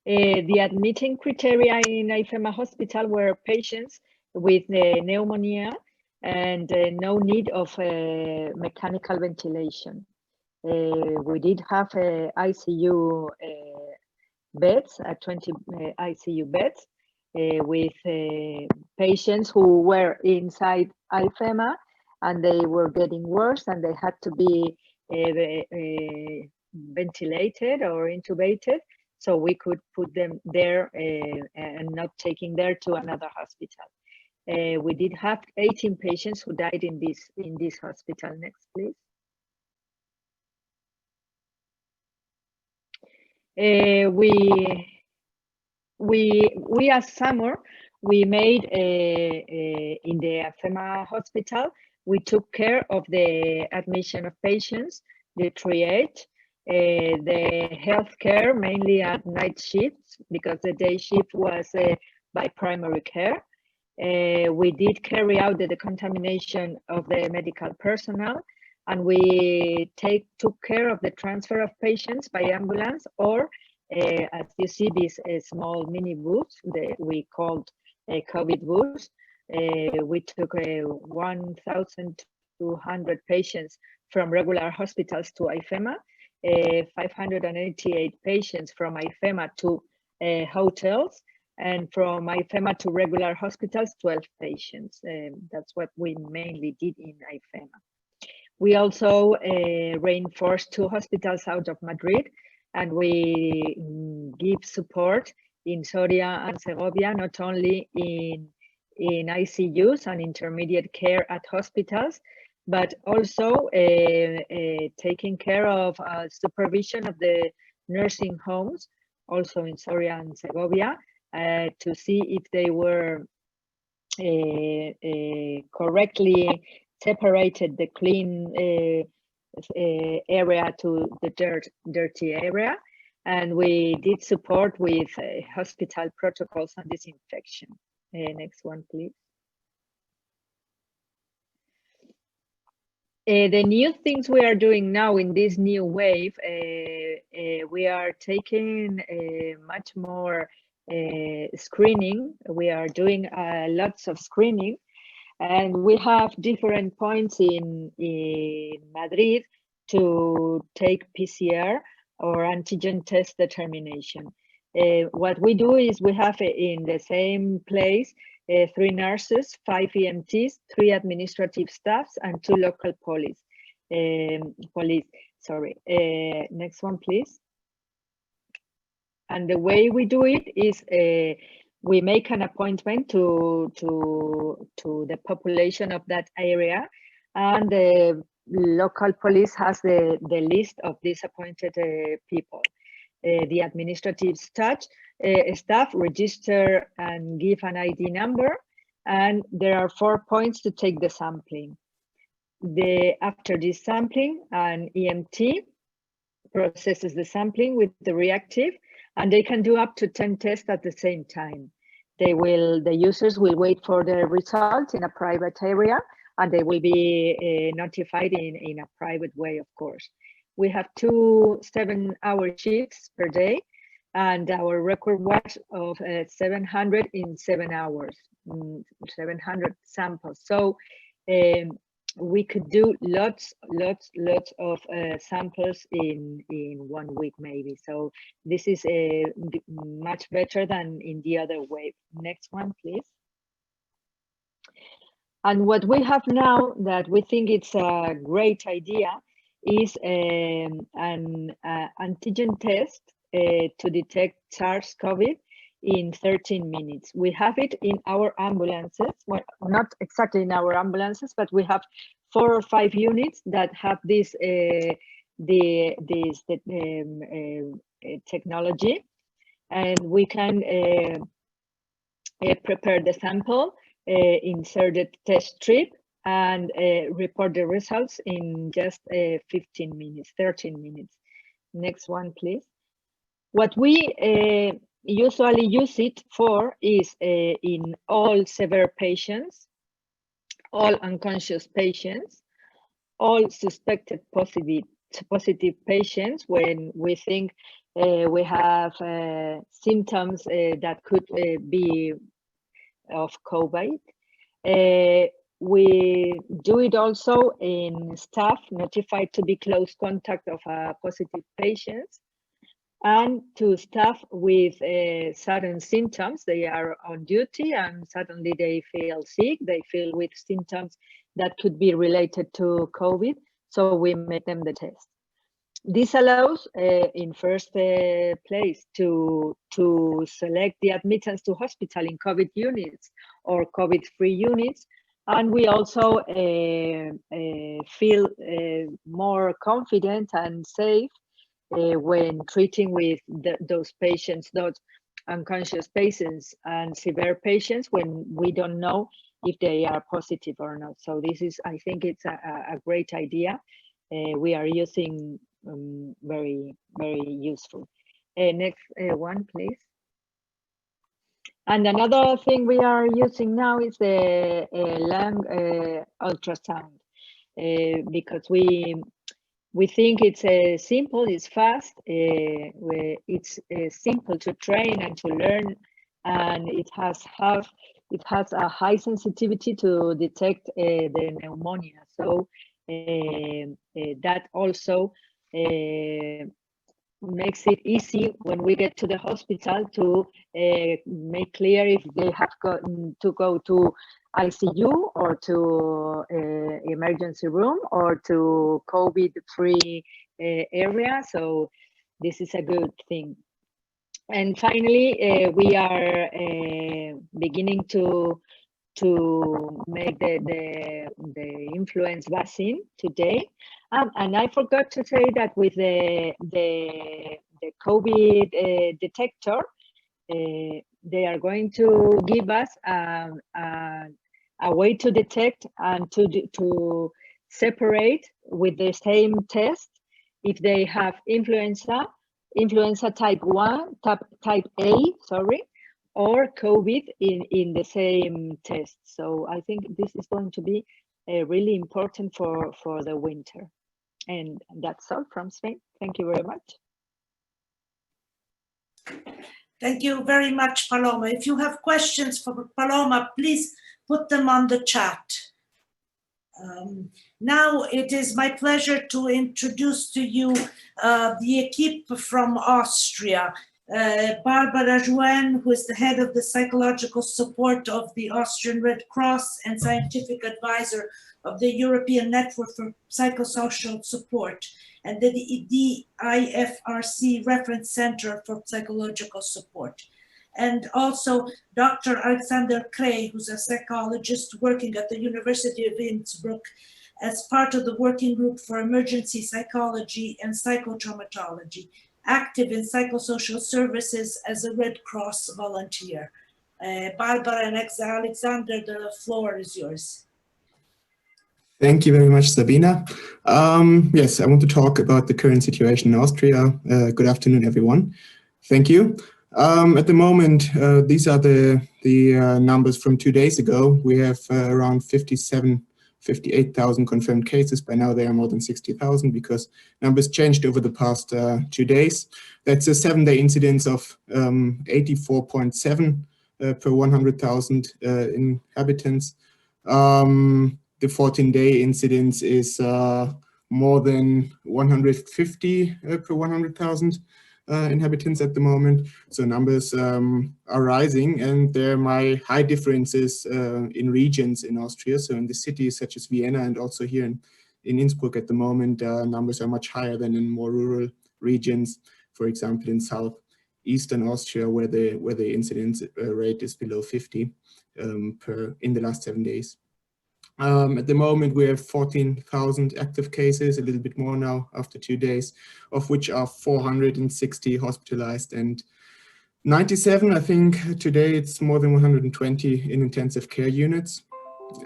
The admitting criteria in IFEMA hospital were patients with pneumonia and no need of mechanical ventilation. We did have ICU beds, 20 ICU beds with patients who were inside IFEMA and they were getting worse and they had to be ventilated or intubated. So we could put them there and not taking there to another hospital. We did have 18 patients who died in this hospital. Next, please. We as SAMUR, we made in the IFEMA hospital, we took care of the admission of patients, the triage, the healthcare, mainly at night shifts, because the day shift was by primary care. We did carry out the decontamination of the medical personnel, and we took care of the transfer of patients by ambulance, or as you see, these small mini booths that we called COVID booths. We took 1,200 patients from regular hospitals to IFEMA, 588 patients from IFEMA to hotels, and from IFEMA to regular hospitals, 12 patients. That's what we mainly did in IFEMA. We also reinforced 2 hospitals out of Madrid, and we give support in Soria and Segovia, not only in ICUs and intermediate care at hospitals, but also taking care of supervision of the nursing homes, also in Soria and Segovia, to see if they were correctly separated the clean area to the dirty area. And we did support with hospital protocols and disinfection. Next one, please. The new things we are doing now in this new wave, we are taking much more screening. We are doing lots of screening, And we have different points in Madrid to take PCR or antigen test determination. What we do is we have in the same place 3 nurses, 5 EMTs, 3 administrative staffs, and 2 local police. Next one, please. And the way we do it is we make an appointment to the population of that area, and the local police has the list of these appointed people. The administrative staff register and give an ID number, and there are 4 points to take the sampling. After this sampling, an EMT processes the sampling with the reactive, and they can do up to 10 tests at the same time. The users will wait for the result in a private area, and they will be notified in a private way, of course. We have 2 7-hour shifts per day, and our record was of 700 in 7 hours, 700 samples. So we could do lots of samples in 1 week maybe. So this is much better than in the other way. Next one, please. And what we have now that we think it's a great idea is an antigen test to detect SARS-CoV in 13 minutes. We have it in our ambulances, well, not exactly in our ambulances, but we have 4 or 5 units that have this technology, and we can prepare the sample, insert the test strip, and report the results in just 15 minutes, 13 minutes. Next one, please. What we usually use it for is in all severe patients, all unconscious patients, all suspected positive patients when we think we have symptoms that could be of COVID. We do it also in staff notified to be close contact of positive patients, and to staff with sudden symptoms. They are on duty and suddenly they feel sick, they feel with symptoms that could be related to COVID, so we make them the test. This allows, in first place, to select the admittance to hospital in COVID units or COVID-free units, and we also feel more confident and safe when treating with those patients, those unconscious patients and severe patients, when we don't know if they are positive or not. So this is, I think it's a great idea. We are using very useful. Next one, please. And another thing we are using now is the lung ultrasound, because we think it's simple, it's fast, it's simple to train and to learn, and it has a high sensitivity to detect the pneumonia. So that also makes it easy when we get to the hospital to make clear if they have to go to ICU or to emergency room or to COVID-free area. So this is a good thing. And finally, we are beginning to make the influenza vaccine today. And I forgot to say that with the COVID detector, they are going to give us a way to detect and to separate with the same test if they have influenza type 1, type A, sorry, or COVID in the same test. So I think this is going to be really important for the winter. And that's all from Spain. Thank you very much. Thank you very much, Paloma. If you have questions for Paloma, please put them on the chat. Now it is my pleasure to introduce to you the equipe from Austria. Barbara Juen, who is the head of the psychological support of the Austrian Red Cross and scientific advisor of the European Network for Psychosocial Support, and the DIFRC Reference Center for Psychological Support. And also Dr. Alexander Kreh, who's a psychologist working at the University of Innsbruck as part of the Working Group for Emergency Psychology and Psychotraumatology, active in psychosocial services as a Red Cross volunteer. Barbara and Alexander, the floor is yours. Thank you very much, Sabina. Yes, I want to talk about the current situation in Austria. Good afternoon, everyone. Thank you. At the moment, these are the numbers from 2 days ago. We have around 58,000 confirmed cases. By now, there are more than 60,000 because numbers changed over the past 2 days. That's a 7-day incidence of 84.7 per 100,000 inhabitants. The 14-day incidence is more than 150 per 100,000 inhabitants at the moment. So numbers are rising, and there are high differences in regions in Austria. So in the cities such as Vienna and also here in Innsbruck at the moment, numbers are much higher than in more rural regions. For example, in southeastern Austria, where the incidence rate is below 50 in the last 7 days. At the moment, we have 14,000 active cases, a little bit more now after 2 days, of which are 460 hospitalized and 97, I think today it's more than 120 in intensive care units,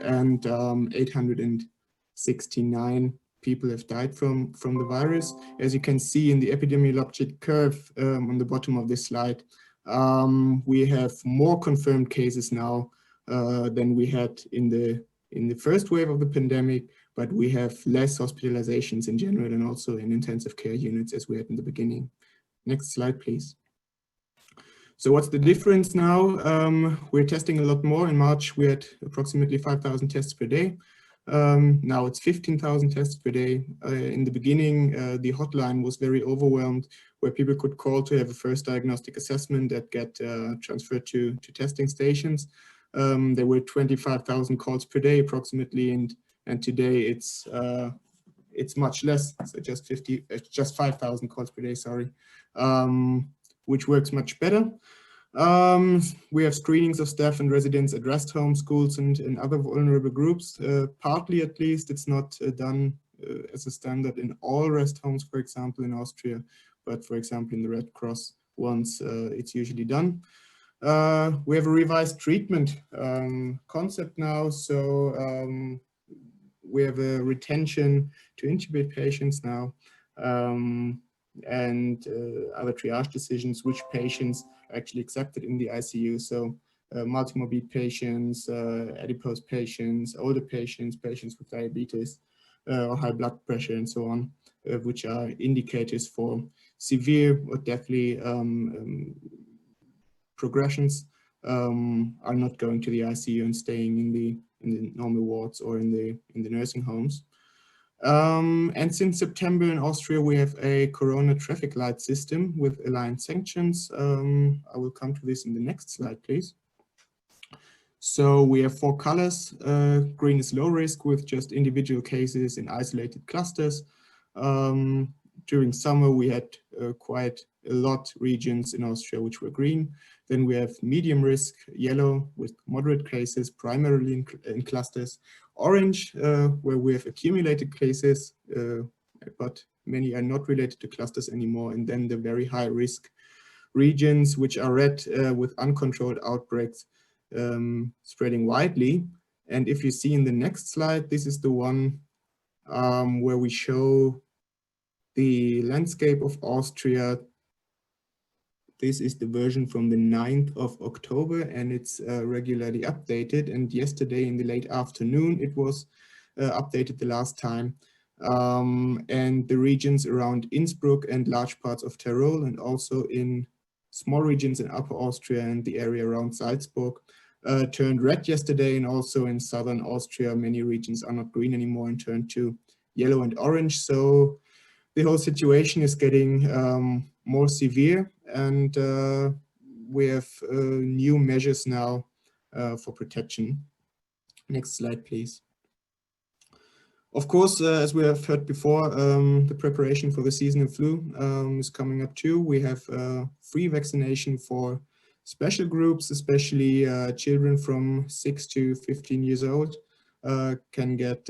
and 869 people have died from the virus. As you can see in the epidemiologic curve on the bottom of this slide, we have more confirmed cases now than we had in the first wave of the pandemic, but we have less hospitalizations in general and also in intensive care units as we had in the beginning. Next slide, please. So what's the difference now? We're testing a lot more. In March, we had approximately 5,000 tests per day. Now it's 15,000 tests per day. In the beginning, the hotline was very overwhelmed, where people could call to have a first diagnostic assessment that get transferred to testing stations. There were 25,000 calls per day approximately, and today it's much less, so just 5,000 calls per day, sorry, which works much better. We have screenings of staff and residents at rest homes, schools, and other vulnerable groups. Partly, at least, it's not done as a standard in all rest homes, for example, in Austria, but for example, in the Red Cross ones, it's usually done. We have a revised treatment concept now, so we have a retention to intubate patients now, and other triage decisions, which patients are actually accepted in the ICU. So multimorbid patients, adipose patients, older patients, patients with diabetes or high blood pressure and so on, which are indicators for severe or deathly progressions, are not going to the ICU and staying in the normal wards or in the nursing homes. And since September in Austria, we have a corona traffic light system with aligned sanctions. I will come to this in the next slide, please. So we have 4 colors. Green is low risk with just individual cases in isolated clusters. During summer, we had quite a lot regions in Austria which were green. Then we have medium risk, yellow, with moderate cases, primarily in clusters. Orange, where we have accumulated cases, but many are not related to clusters anymore. And then the very high risk regions, which are red, with uncontrolled outbreaks spreading widely. And if you see in the next slide, this is the one where we show the landscape of Austria. This is the version from the 9th of October, and it's regularly updated. And yesterday in the late afternoon, it was updated the last time. And the regions around Innsbruck and large parts of Tyrol, and also in small regions in Upper Austria and the area around Salzburg, turned red yesterday, and also in southern Austria, many regions are not green anymore and turned to yellow and orange. So the whole situation is getting more severe, and we have new measures now for protection. Next slide, please. Of course, as we have heard before, the preparation for the seasonal flu is coming up too. We have free vaccination for special groups, especially children from 6 to 15 years old can get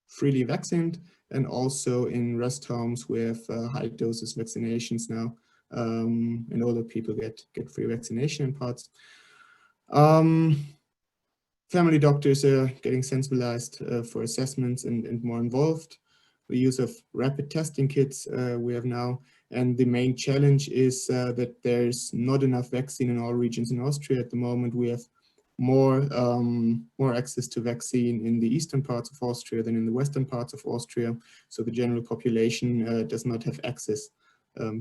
freely vaccinated, and also in rest homes we have high doses vaccinations now, and older people get free vaccination in parts. Family doctors are getting sensibilized for assessments and more involved. The use of rapid testing kits we have now, and the main challenge is that there's not enough vaccine in all regions in Austria at the moment. We have more access to vaccine in the eastern parts of Austria than in the western parts of Austria. So the general population does not have access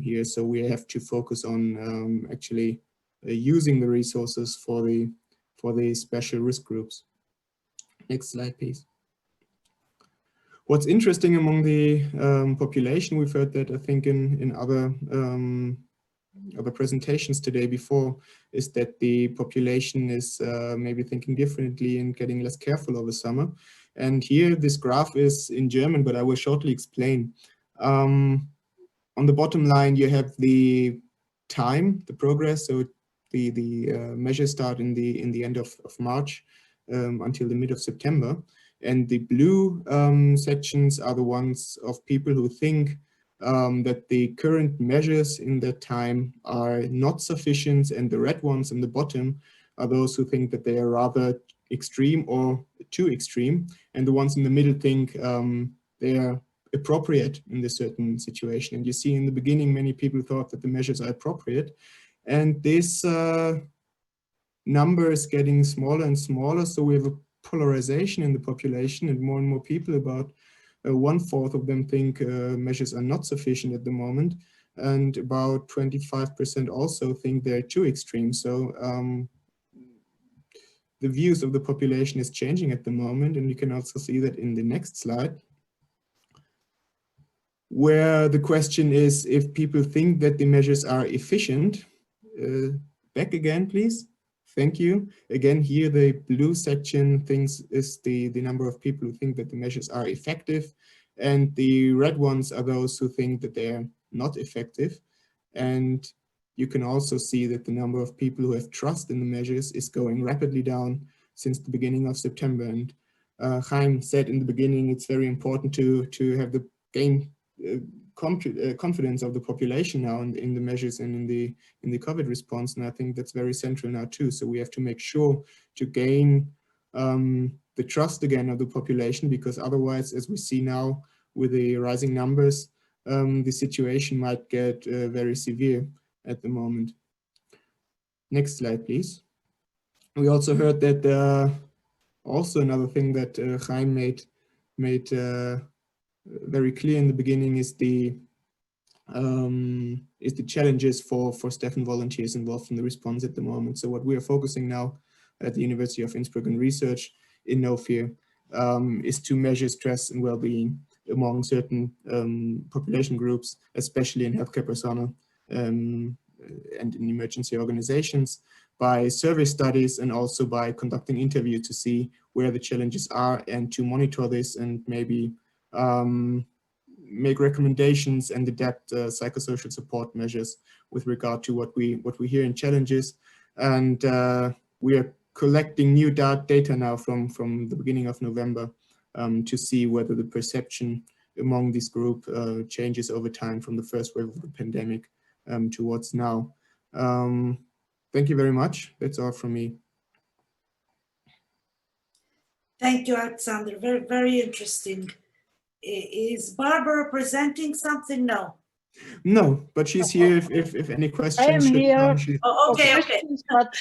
here. So we have to focus on actually using the resources for the special risk groups. Next slide, please. What's interesting among the population, we've heard that I think in other presentations today before, is that the population is maybe thinking differently and getting less careful over summer. And here this graph is in German, but I will shortly explain. On the bottom line, you have the time, the progress. So the measures start in the end of March until the mid of September. And the blue sections are the ones of people who think that the current measures in that time are not sufficient, and the red ones in the bottom are those who think that they are rather extreme or too extreme, and the ones in the middle think they are appropriate in this certain situation. And you see in the beginning many people thought that the measures are appropriate, and this number is getting smaller and smaller, so we have a polarization in the population, and more people, about 1/4 of them think measures are not sufficient at the moment, and about 25% also think they're too extreme. So the views of the population is changing at the moment, and you can also see that in the next slide, where the question is if people think that the measures are efficient. Back again, please. Thank you. Again, here the blue section things is the number of people who think that the measures are effective, and the red ones are those who think that they are not effective. And you can also see that the number of people who have trust in the measures is going rapidly down since the beginning of September. And Chaim said in the beginning, it's very important to have the gain confidence of the population now in the measures and in the COVID response, and I think that's very central now too. So we have to make sure to gain the trust again of the population, because otherwise, as we see now with the rising numbers, the situation might get very severe at the moment. Next slide, please. We also heard that also another thing that Chaim made very clear in the beginning is the challenges for staff and volunteers involved in the response at the moment. So what we are focusing now at the University of Innsbruck and research in No Fear is to measure stress and well-being among certain population groups, especially in healthcare personnel and in emergency organizations, by survey studies and also by conducting interviews to see where the challenges are and to monitor this and maybe make recommendations and adapt psychosocial support measures with regard to what we hear in challenges. And we are collecting new data now from the beginning of November to see whether the perception among this group changes over time from the first wave of the pandemic towards now. Thank you very much. That's all from me. Thank you, Alexander. Very, very interesting. Is Barbara presenting something? No. No, but she's here if any questions. I am here. Oh, okay, okay. But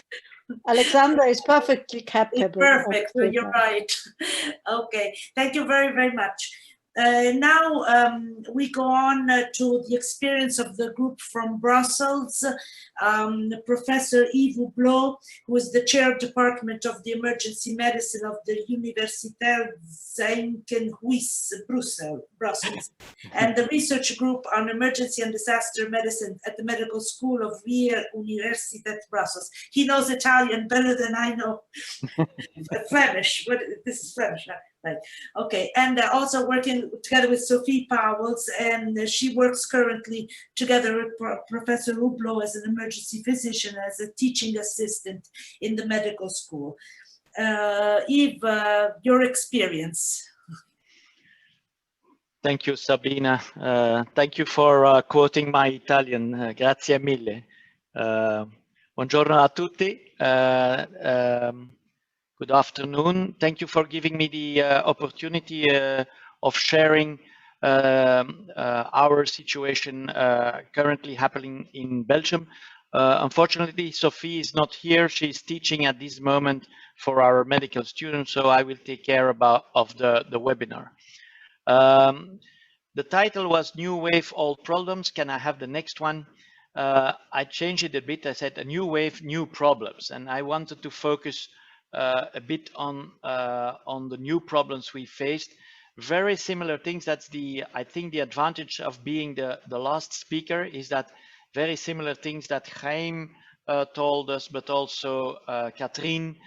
Alexander is perfectly capable. Perfect, you're right. Okay, thank you very, very much. Now we go on to the experience of the group from Brussels. Professor Yves Hubloue, who is the chair of Department of the Emergency Medicine of the Universiteit Brussels, and the research group on emergency and disaster medicine at the Medical School of Vrije Universiteit Brussels. He knows Italian better than I know Flemish. This is Flemish, right? Okay, and also working together with Sofie Pauwels, and she works currently together with Professor Hubloue as an emergency physician, as a teaching assistant in the medical school. Yves, your experience. Thank you, Sabina. Thank you for quoting my Italian. Grazie mille. Buongiorno a tutti. Good afternoon. Thank you for giving me the opportunity of sharing our situation currently happening in Belgium. Unfortunately, Sofie is not here. She's teaching at this moment for our medical students, so I will take care of the webinar. The title was New Wave, Old Problems. Can I have the next one? I changed it a bit. I said a new wave, new problems, and I wanted to focus a bit on the new problems we faced. Very similar things. That's I think the advantage of being the last speaker is that very similar things that Chaim told us, but also Catherine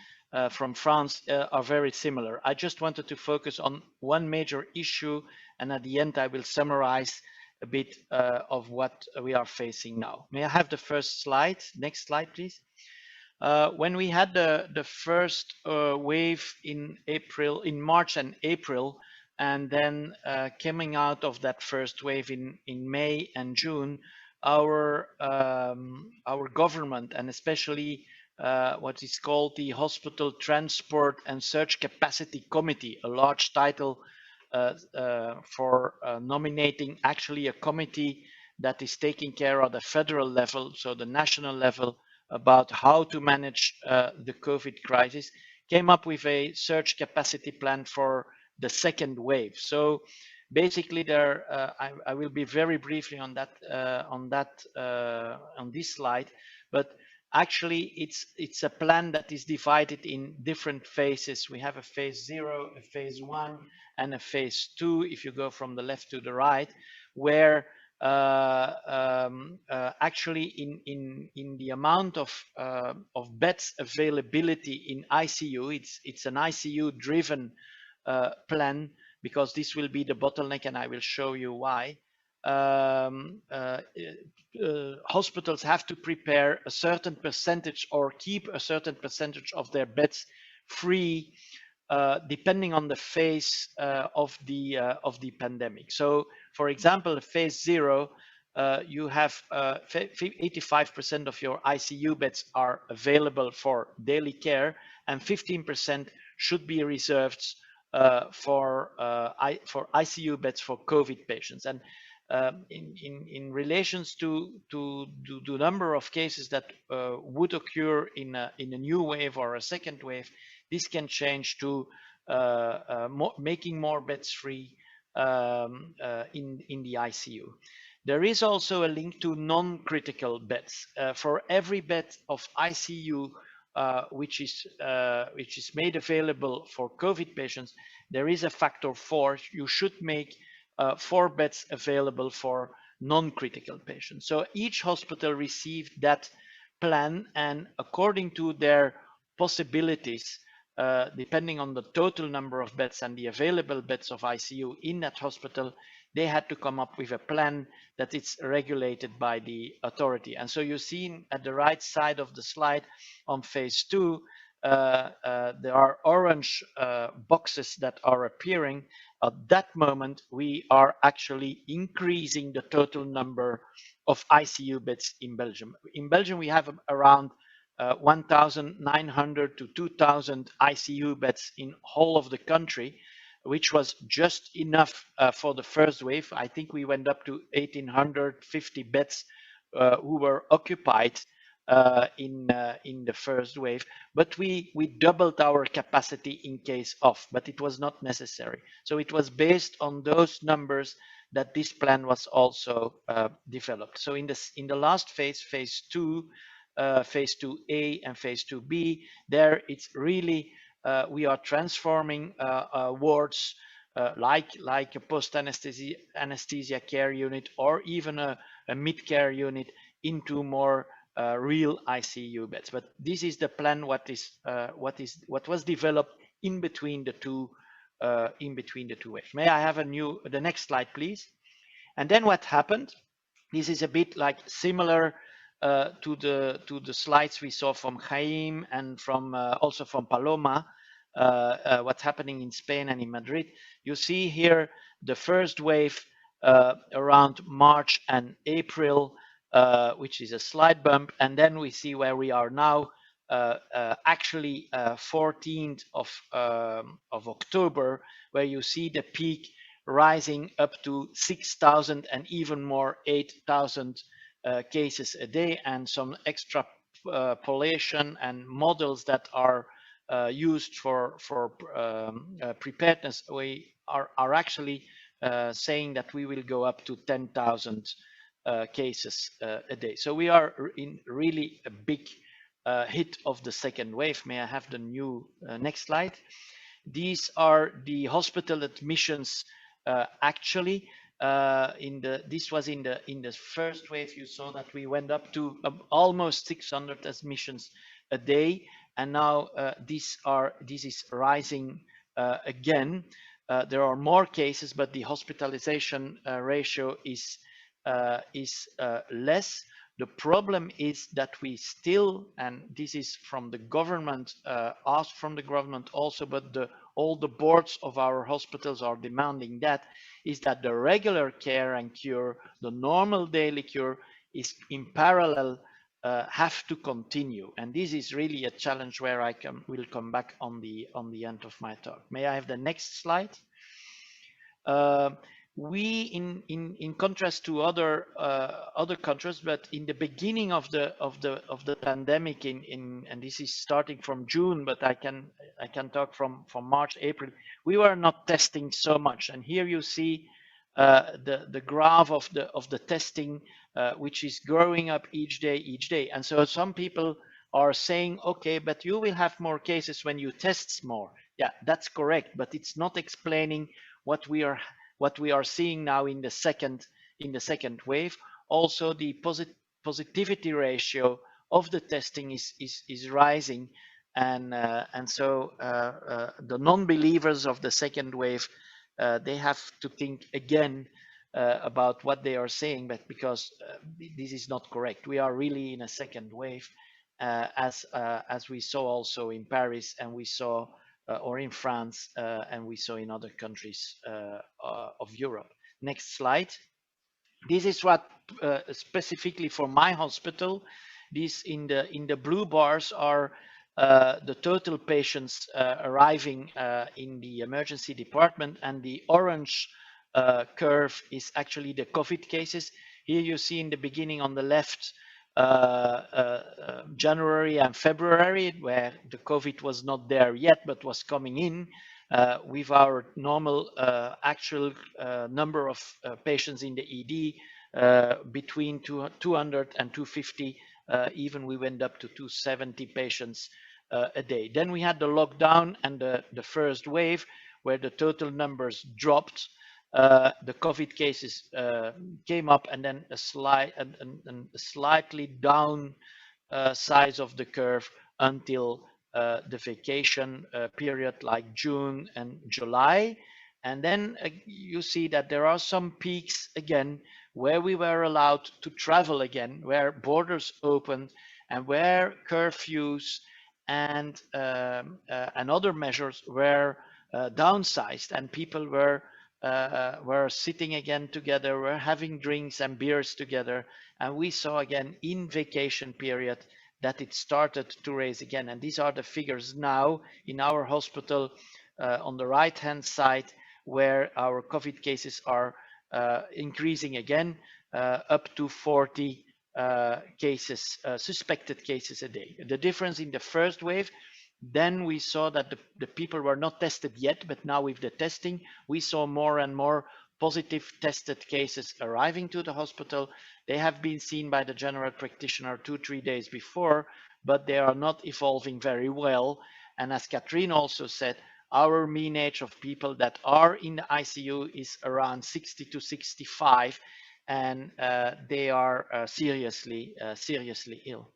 from France are very similar. I just wanted to focus on one major issue, and at the end I will summarize a bit of what we are facing now. May I have the first slide? Next slide, please. When we had the first wave in March and April, and then coming out of that first wave in May and June, our government, and especially what is called the Hospital Transport and Search Capacity Committee, a large title for nominating actually a committee that is taking care of the federal level, so the national level, about how to manage the COVID crisis, came up with a search capacity plan for the second wave. So basically, I will be very briefly on this slide, but actually it's a plan that is divided in different phases. We have a phase 0, a phase 1, and a phase 2. If you go from the left to the right, where actually in the amount of beds availability in ICU, it's an ICU driven plan, because this will be the bottleneck, and I will show you why. Hospitals have to prepare a certain percentage or keep a certain percentage of their beds free, depending on the phase of the pandemic. So, for example, phase 0, you have 85% of your ICU beds are available for daily care, and 15% should be reserved for ICU beds for COVID patients. And in relations to the number of cases that would occur in a new wave or a second wave, this can change to making more beds free in the ICU. There is also a link to non-critical beds. For every bed of ICU which is made available for COVID patients, there is a factor 4. You should make 4 beds available for non-critical patients. So each hospital received that plan, and according to their possibilities, depending on the total number of beds and the available beds of ICU in that hospital, they had to come up with a plan that is regulated by the authority. And so you see at the right side of the slide on phase 2, there are orange boxes that are appearing. At that moment, we are actually increasing the total number of ICU beds in Belgium. In Belgium, we have around 1,900 to 2,000 ICU beds in whole of the country, which was just enough for the first wave. I think we went up to 1,850 beds who were occupied in the first wave, but we doubled our capacity in case of, but it was not necessary. So it was based on those numbers that this plan was also developed. So in the last phase, phase 2, phase 2A and phase 2B, there it's really we are transforming wards like a post-anesthesia care unit or even a mid-care unit into more real ICU beds. But this is the plan. What was developed in between the two waves. May I have the next slide, please? And then what happened? This is a bit like similar to the slides we saw from Chaim and from also from Paloma. What's happening in Spain and in Madrid. You see here the first wave around March and April, which is a slight bump, and then we see where we are now. Actually, 14th of October, where you see the peak rising up to 6,000 and even more 8,000 cases a day, and some extrapolation and models that are used for preparedness. We are actually saying that we will go up to 10,000 cases a day. So we are in really a big hit of the second wave. May I have the next slide? These are the hospital admissions. Actually, this was in the first wave. You saw that we went up to almost 600 admissions a day, and now this is rising again. There are more cases, but the hospitalization ratio is less. The problem is that we still, and this is from the government, asked from the government also, but all the boards of our hospitals are demanding that, is that the regular care and cure, the normal daily cure, is in parallel have to continue. And this is really a challenge where I will come back on the end of my talk. May I have the next slide? We, in contrast to other countries, but in the beginning of the pandemic, and this is starting from June, but I can talk from March, April, we were not testing so much. And here you see the graph of the testing, which is growing up each day. And so some people are saying, okay, but you will have more cases when you test more. Yeah, that's correct, but it's not explaining what we are seeing now in the second wave. Also, the positivity ratio of the testing is rising, and so the non-believers of the second wave, they have to think again about what they are saying, but because this is not correct. We are really in a second wave, as we saw also in Paris, and we saw or in France, and we saw in other countries of Europe. Next slide. This is what specifically for my hospital. These in the blue bars are the total patients arriving in the emergency department, and the orange curve is actually the COVID cases. Here you see in the beginning on the left January and February, where the COVID was not there yet, but was coming in with our normal actual number of patients in the ED between 200 and 250. Even we went up to 270 patients a day. Then we had the lockdown and the first wave, where the total numbers dropped. The COVID cases came up, and then a slightly down size of the curve until the vacation period like June and July. And then you see that there are some peaks again where we were allowed to travel again, where borders opened, and where curfews and other measures were downsized, and people were sitting again together, were having drinks and beers together, and we saw again in vacation period that it started to raise again. And these are the figures now in our hospital on the right hand side, where our COVID cases are increasing again up to 40 cases, suspected cases a day. The difference in the first wave, then we saw that the people were not tested yet, but now with the testing, we saw more and more positive tested cases arriving to the hospital. They have been seen by the general practitioner 2-3 days before, but they are not evolving very well. And as Catherine also said, our mean age of people that are in the ICU is around 60 to 65, and they are seriously ill.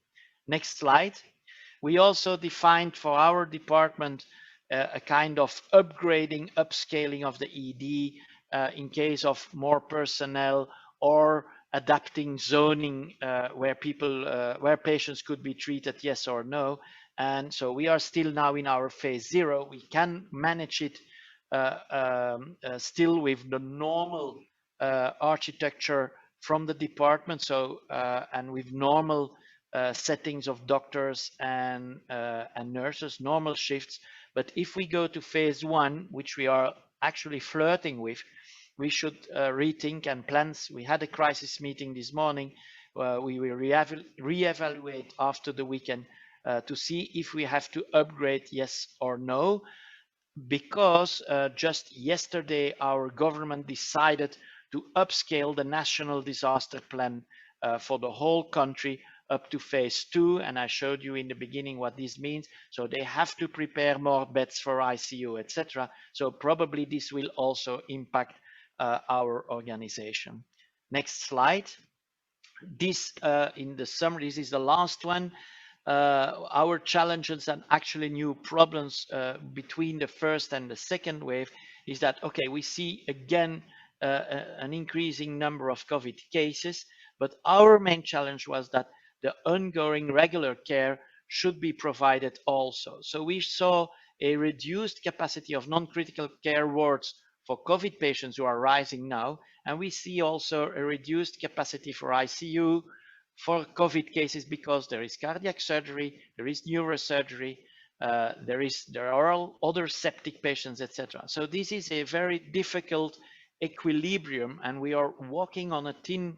Next slide. We also defined for our department a kind of upgrading, upscaling of the ED in case of more personnel, or adapting zoning where patients could be treated, yes or no. And so we are still now in our phase 0. We can manage it still with the normal architecture from the department, so and with normal settings of doctors and nurses, normal shifts. But if we go to phase 1, which we are actually flirting with, we should rethink and plans. We had a crisis meeting this morning. We will reevaluate after the weekend to see if we have to upgrade, yes or no, because just yesterday our government decided to upscale the national disaster plan for the whole country up to phase 2, and I showed you in the beginning what this means. So they have to prepare more beds for ICU, etc. So probably this will also impact our organization. Next slide. This in the summary, this is the last one. Our challenges and actually new problems between the first and the second wave is that, okay, we see again an increasing number of COVID cases, but our main challenge was that the ongoing regular care should be provided also. So we saw a reduced capacity of non-critical care wards for COVID patients who are rising now, and we see also a reduced capacity for ICU for COVID cases because there is cardiac surgery, there is neurosurgery, there are other septic patients, etc. So this is a very difficult equilibrium, and we are walking on a thin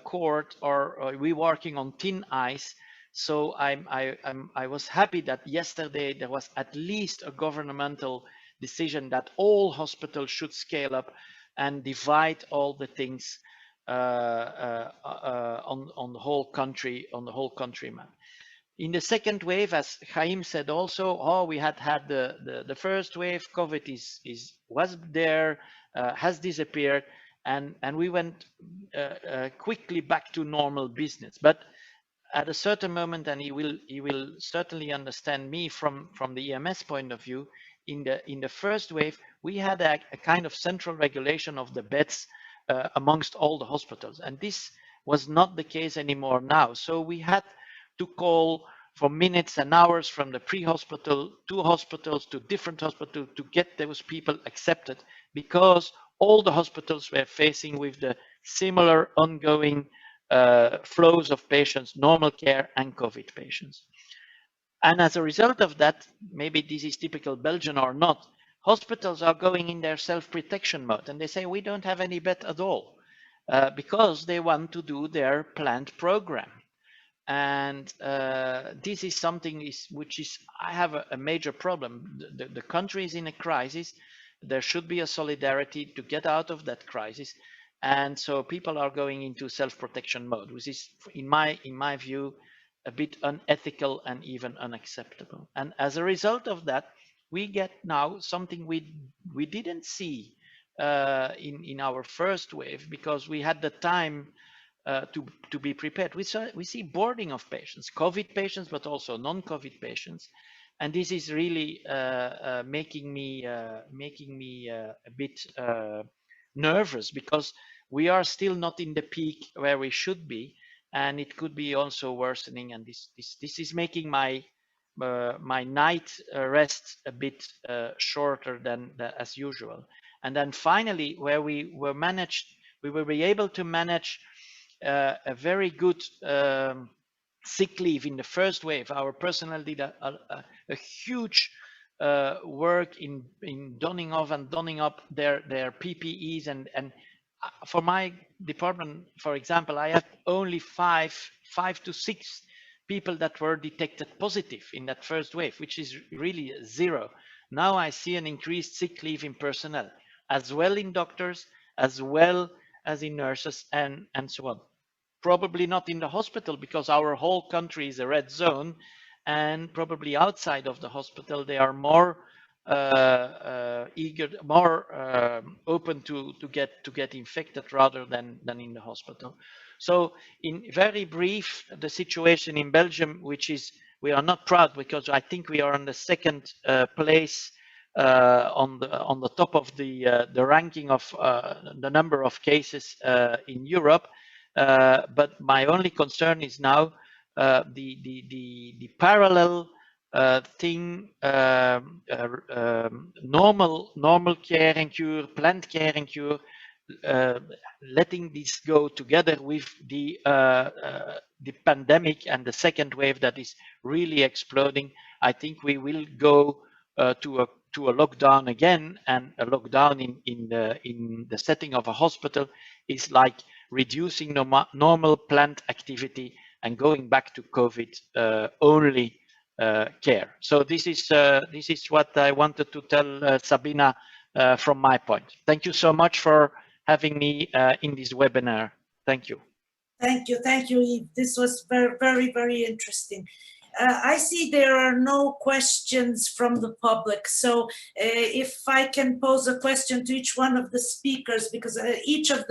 cord, or we working on thin ice. So I was happy that yesterday there was at least a governmental decision that all hospitals should scale up and divide all the things on the whole country, map. In the second wave, as Chaim said also, we had the first wave, COVID was there, has disappeared, and we went quickly back to normal business. But at a certain moment, and he will certainly understand me from the EMS point of view, in the first wave, we had a kind of central regulation of the beds amongst all the hospitals, and this was not the case anymore now. So we had to call for minutes and hours from the pre-hospital to hospitals to different hospitals to get those people accepted, because all the hospitals were facing with the similar ongoing flows of patients, normal care and COVID patients. And as a result of that, maybe this is typical Belgian or not, hospitals are going in their self-protection mode, and they say we don't have any bed at all because they want to do their planned program. And this is something which is, I have a major problem. The country is in a crisis. There should be a solidarity to get out of that crisis. And so people are going into self-protection mode, which is, in my view, a bit unethical and even unacceptable. And as a result of that, we get now something we didn't see in our first wave, because we had the time to be prepared. We see boarding of patients, COVID patients, but also non-COVID patients, and this is really making me a bit nervous, because we are still not in the peak where we should be, and it could be also worsening. And this is making my night rest a bit shorter than as usual. And then finally, where we will be able to manage a very good sick leave in the first wave. Our personnel did a huge work in donning off and donning up their PPEs and for my department, for example, I have only five to six people that were detected positive in that first wave, which is really zero. Now I see an increased sick leave in personnel, as well in doctors, as well as in nurses and so on. Probably not in the hospital because our whole country is a red zone, and probably outside of the hospital they are more eager, more open to get infected rather than in the hospital. So in very brief, the situation in Belgium, which is, we are not proud because I think we are on the second place on the top of the ranking of the number of cases in Europe. But my only concern is now the parallel thing, normal care and cure, planned care and cure, letting this go together with the pandemic and the second wave that is really exploding. I think we will go to a lockdown again, and a lockdown in the setting of a hospital is like reducing normal planned activity and going back to COVID only care. So this is what I wanted to tell Sabina from my point. Thank you so much for having me in this webinar. Thank you. Thank you, Yves. This was very interesting. I see there are no questions from the public, so if I can pose a question to each one of the speakers, because each of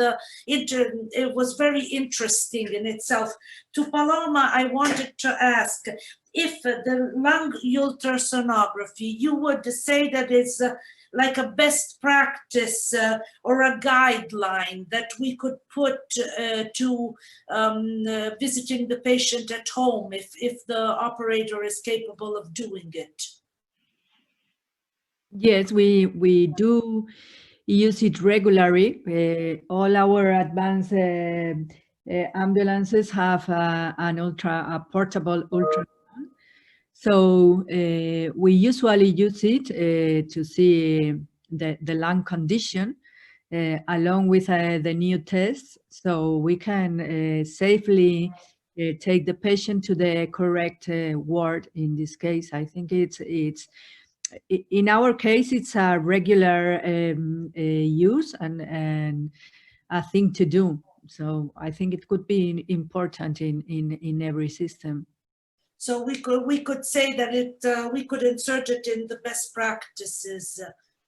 it was very interesting in itself. To Paloma, I wanted to ask if the lung ultrasonography, you would say that it's like a best practice or a guideline that we could put to visiting the patient at home if the operator is capable of doing it? Yes, we do use it regularly. All our advanced ambulances have a portable ultrasound. So we usually use it to see the lung condition along with the new tests, so we can safely take the patient to the correct ward. In this case, I think it's in our case, it's a regular use and a thing to do. So I think it could be important in every system. So we could say that we could insert it in the best practices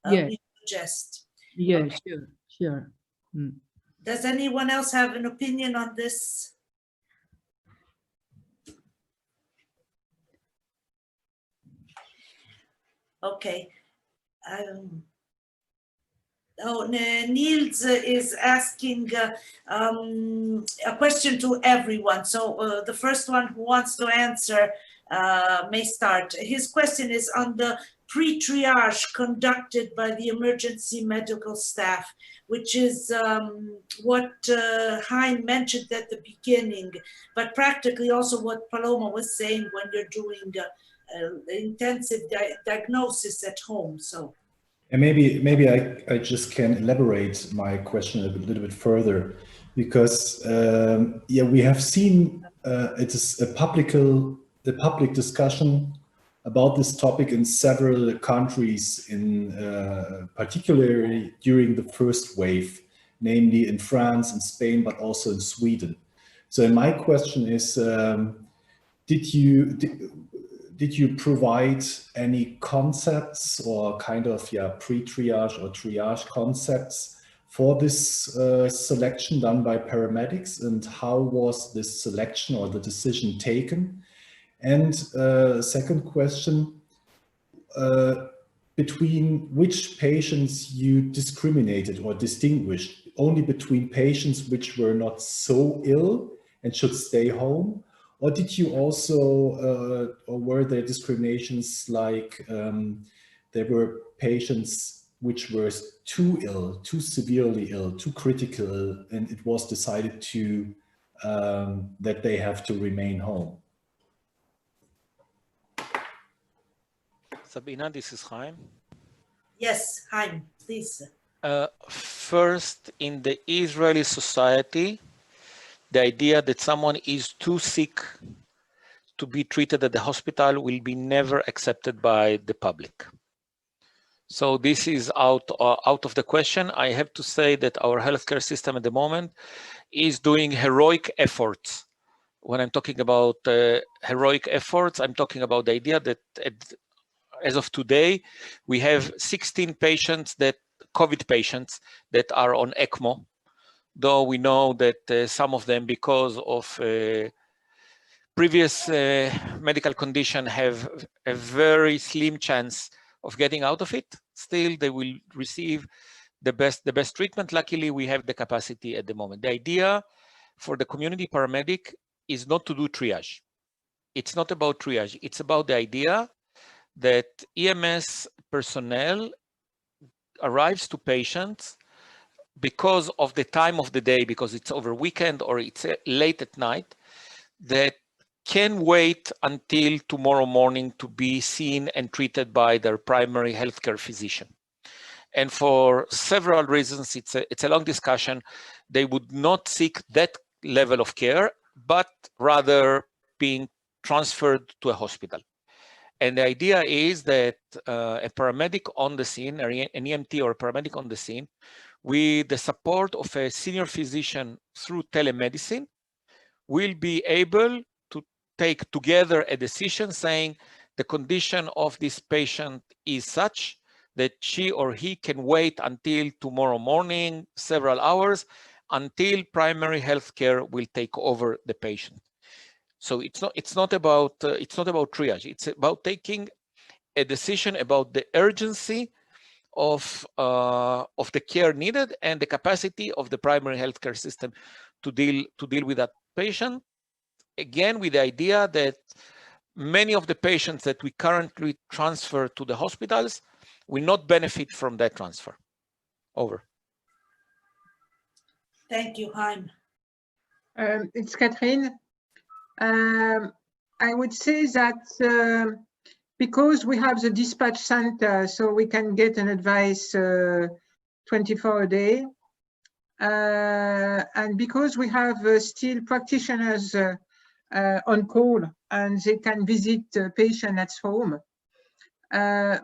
Yes. we suggest. Yes, Okay. sure. Mm. Does anyone else have an opinion on this? Okay. Niels is asking a question to everyone. So the first one who wants to answer may start. His question is on the pre-triage conducted by the emergency medical staff, which is what Chaim mentioned at the beginning, but practically also what Paloma was saying when you're doing intensive diagnosis at home. So. And maybe I just can elaborate my question a little bit further, because yeah, we have seen it is the public discussion about this topic in several countries, in particularly during the first wave, namely in France and Spain, but also in Sweden. So my question is, did you provide any concepts or kind of pre-triage or triage concepts for this selection done by paramedics, and how was this selection or the decision taken? And second question, between which patients you discriminated or distinguished, only between patients which were not so ill and should stay home? Or did you also, or were there discriminations like there were patients which were too ill, too severely ill, too critical, and it was decided to that they have to remain home? Sabina, this is Chaim. Yes, Chaim, please. first, in the Israeli society, the idea that someone is too sick to be treated at the hospital will be never accepted by the public. So this is out of the question. I have to say that our healthcare system at the moment is doing heroic efforts. When I'm talking about heroic efforts, I'm talking about the idea that as of today, we have 16 patients COVID patients that are on ECMO, though we know that some of them, because of previous medical condition, have a very slim chance of getting out of it. Still, they will receive the best treatment. Luckily, we have the capacity at the moment. The idea for the community paramedic is not to do triage. It's not about triage. It's about the idea that EMS personnel arrives to patients because of the time of the day, because it's over weekend or it's late at night, that can wait until tomorrow morning to be seen and treated by their primary healthcare physician. And for several reasons, it's a long discussion. They would not seek that level of care, but rather being transferred to a hospital. And the idea is that a paramedic on the scene, or an EMT or a paramedic on the scene, with the support of a senior physician through telemedicine, will be able to take together a decision saying the condition of this patient is such that she or he can wait until tomorrow morning, several hours, until primary health care will take over the patient. So it's not about triage. It's about taking a decision about the urgency of the care needed and the capacity of the primary healthcare system to deal with that patient. Again, with the idea that many of the patients that we currently transfer to the hospitals will not benefit from that transfer. Over. Thank you, Chaim. It's Catherine. I would say that because we have the dispatch center, so we can get an advice 24 a day, and because we have still practitioners on call and they can visit patients at home,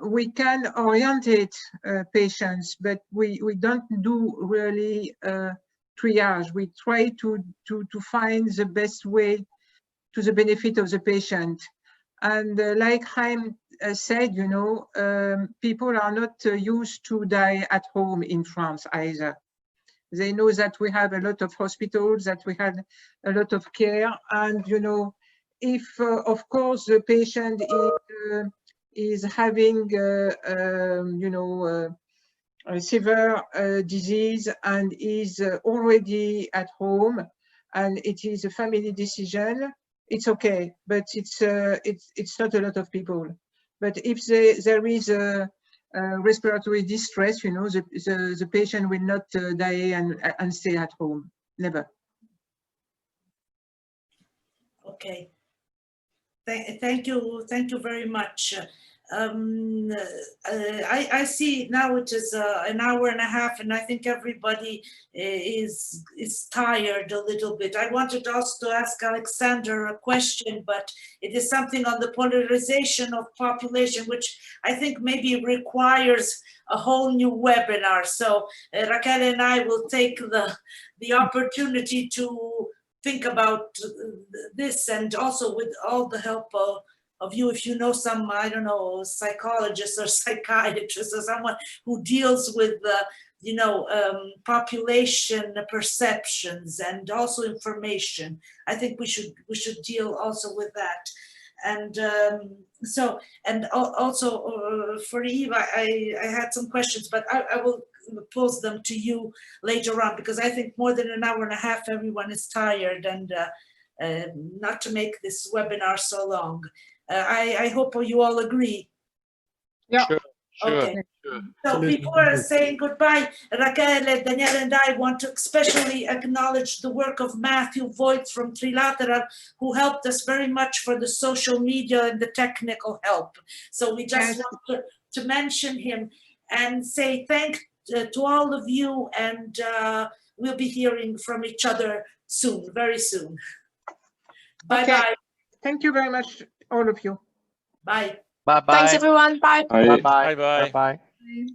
we can orientate patients, but we don't do really triage. We try to find the best way to the benefit of the patient. And like Chaim said, you know, people are not used to die at home in France either. They know that we have a lot of hospitals, that we have a lot of care. And, you know, if, of course, the patient is having, you know, a severe disease and is already at home, and it is a family decision, it's okay, but it's not a lot of people. But if there is a respiratory distress, you know, the patient will not die and stay at home, never. Okay, thank you very much. I see now it is an hour and a half, and I think everybody is tired a little bit. I wanted also to ask Alexander a question, but it is something on the polarization of population, which I think maybe requires a whole new webinar. So Raquel and I will take the opportunity to think about this, and also with all the help of you, if you know some, I don't know, psychologist or psychiatrist or someone who deals with you know, population perceptions and also information. I think we should deal also with that. And so, and also for Eve, I had some questions, but I will pose them to you later on, because I think more than an hour and a half, everyone is tired, and not to make this webinar so long. I hope you all agree. Yeah. Sure. Okay. Sure. So before saying goodbye, Raquel, Danielle, and I want to especially acknowledge the work of Matthew Voigt from Trilateral, who helped us very much for the social media and the technical help. So we just want to mention him and say thank to all of you, and we'll be hearing from each other soon, very soon. Bye Okay. bye. Thank you very much, all of you. Bye. Bye bye. Thanks, everyone. Bye. Bye bye. Bye bye. Bye bye.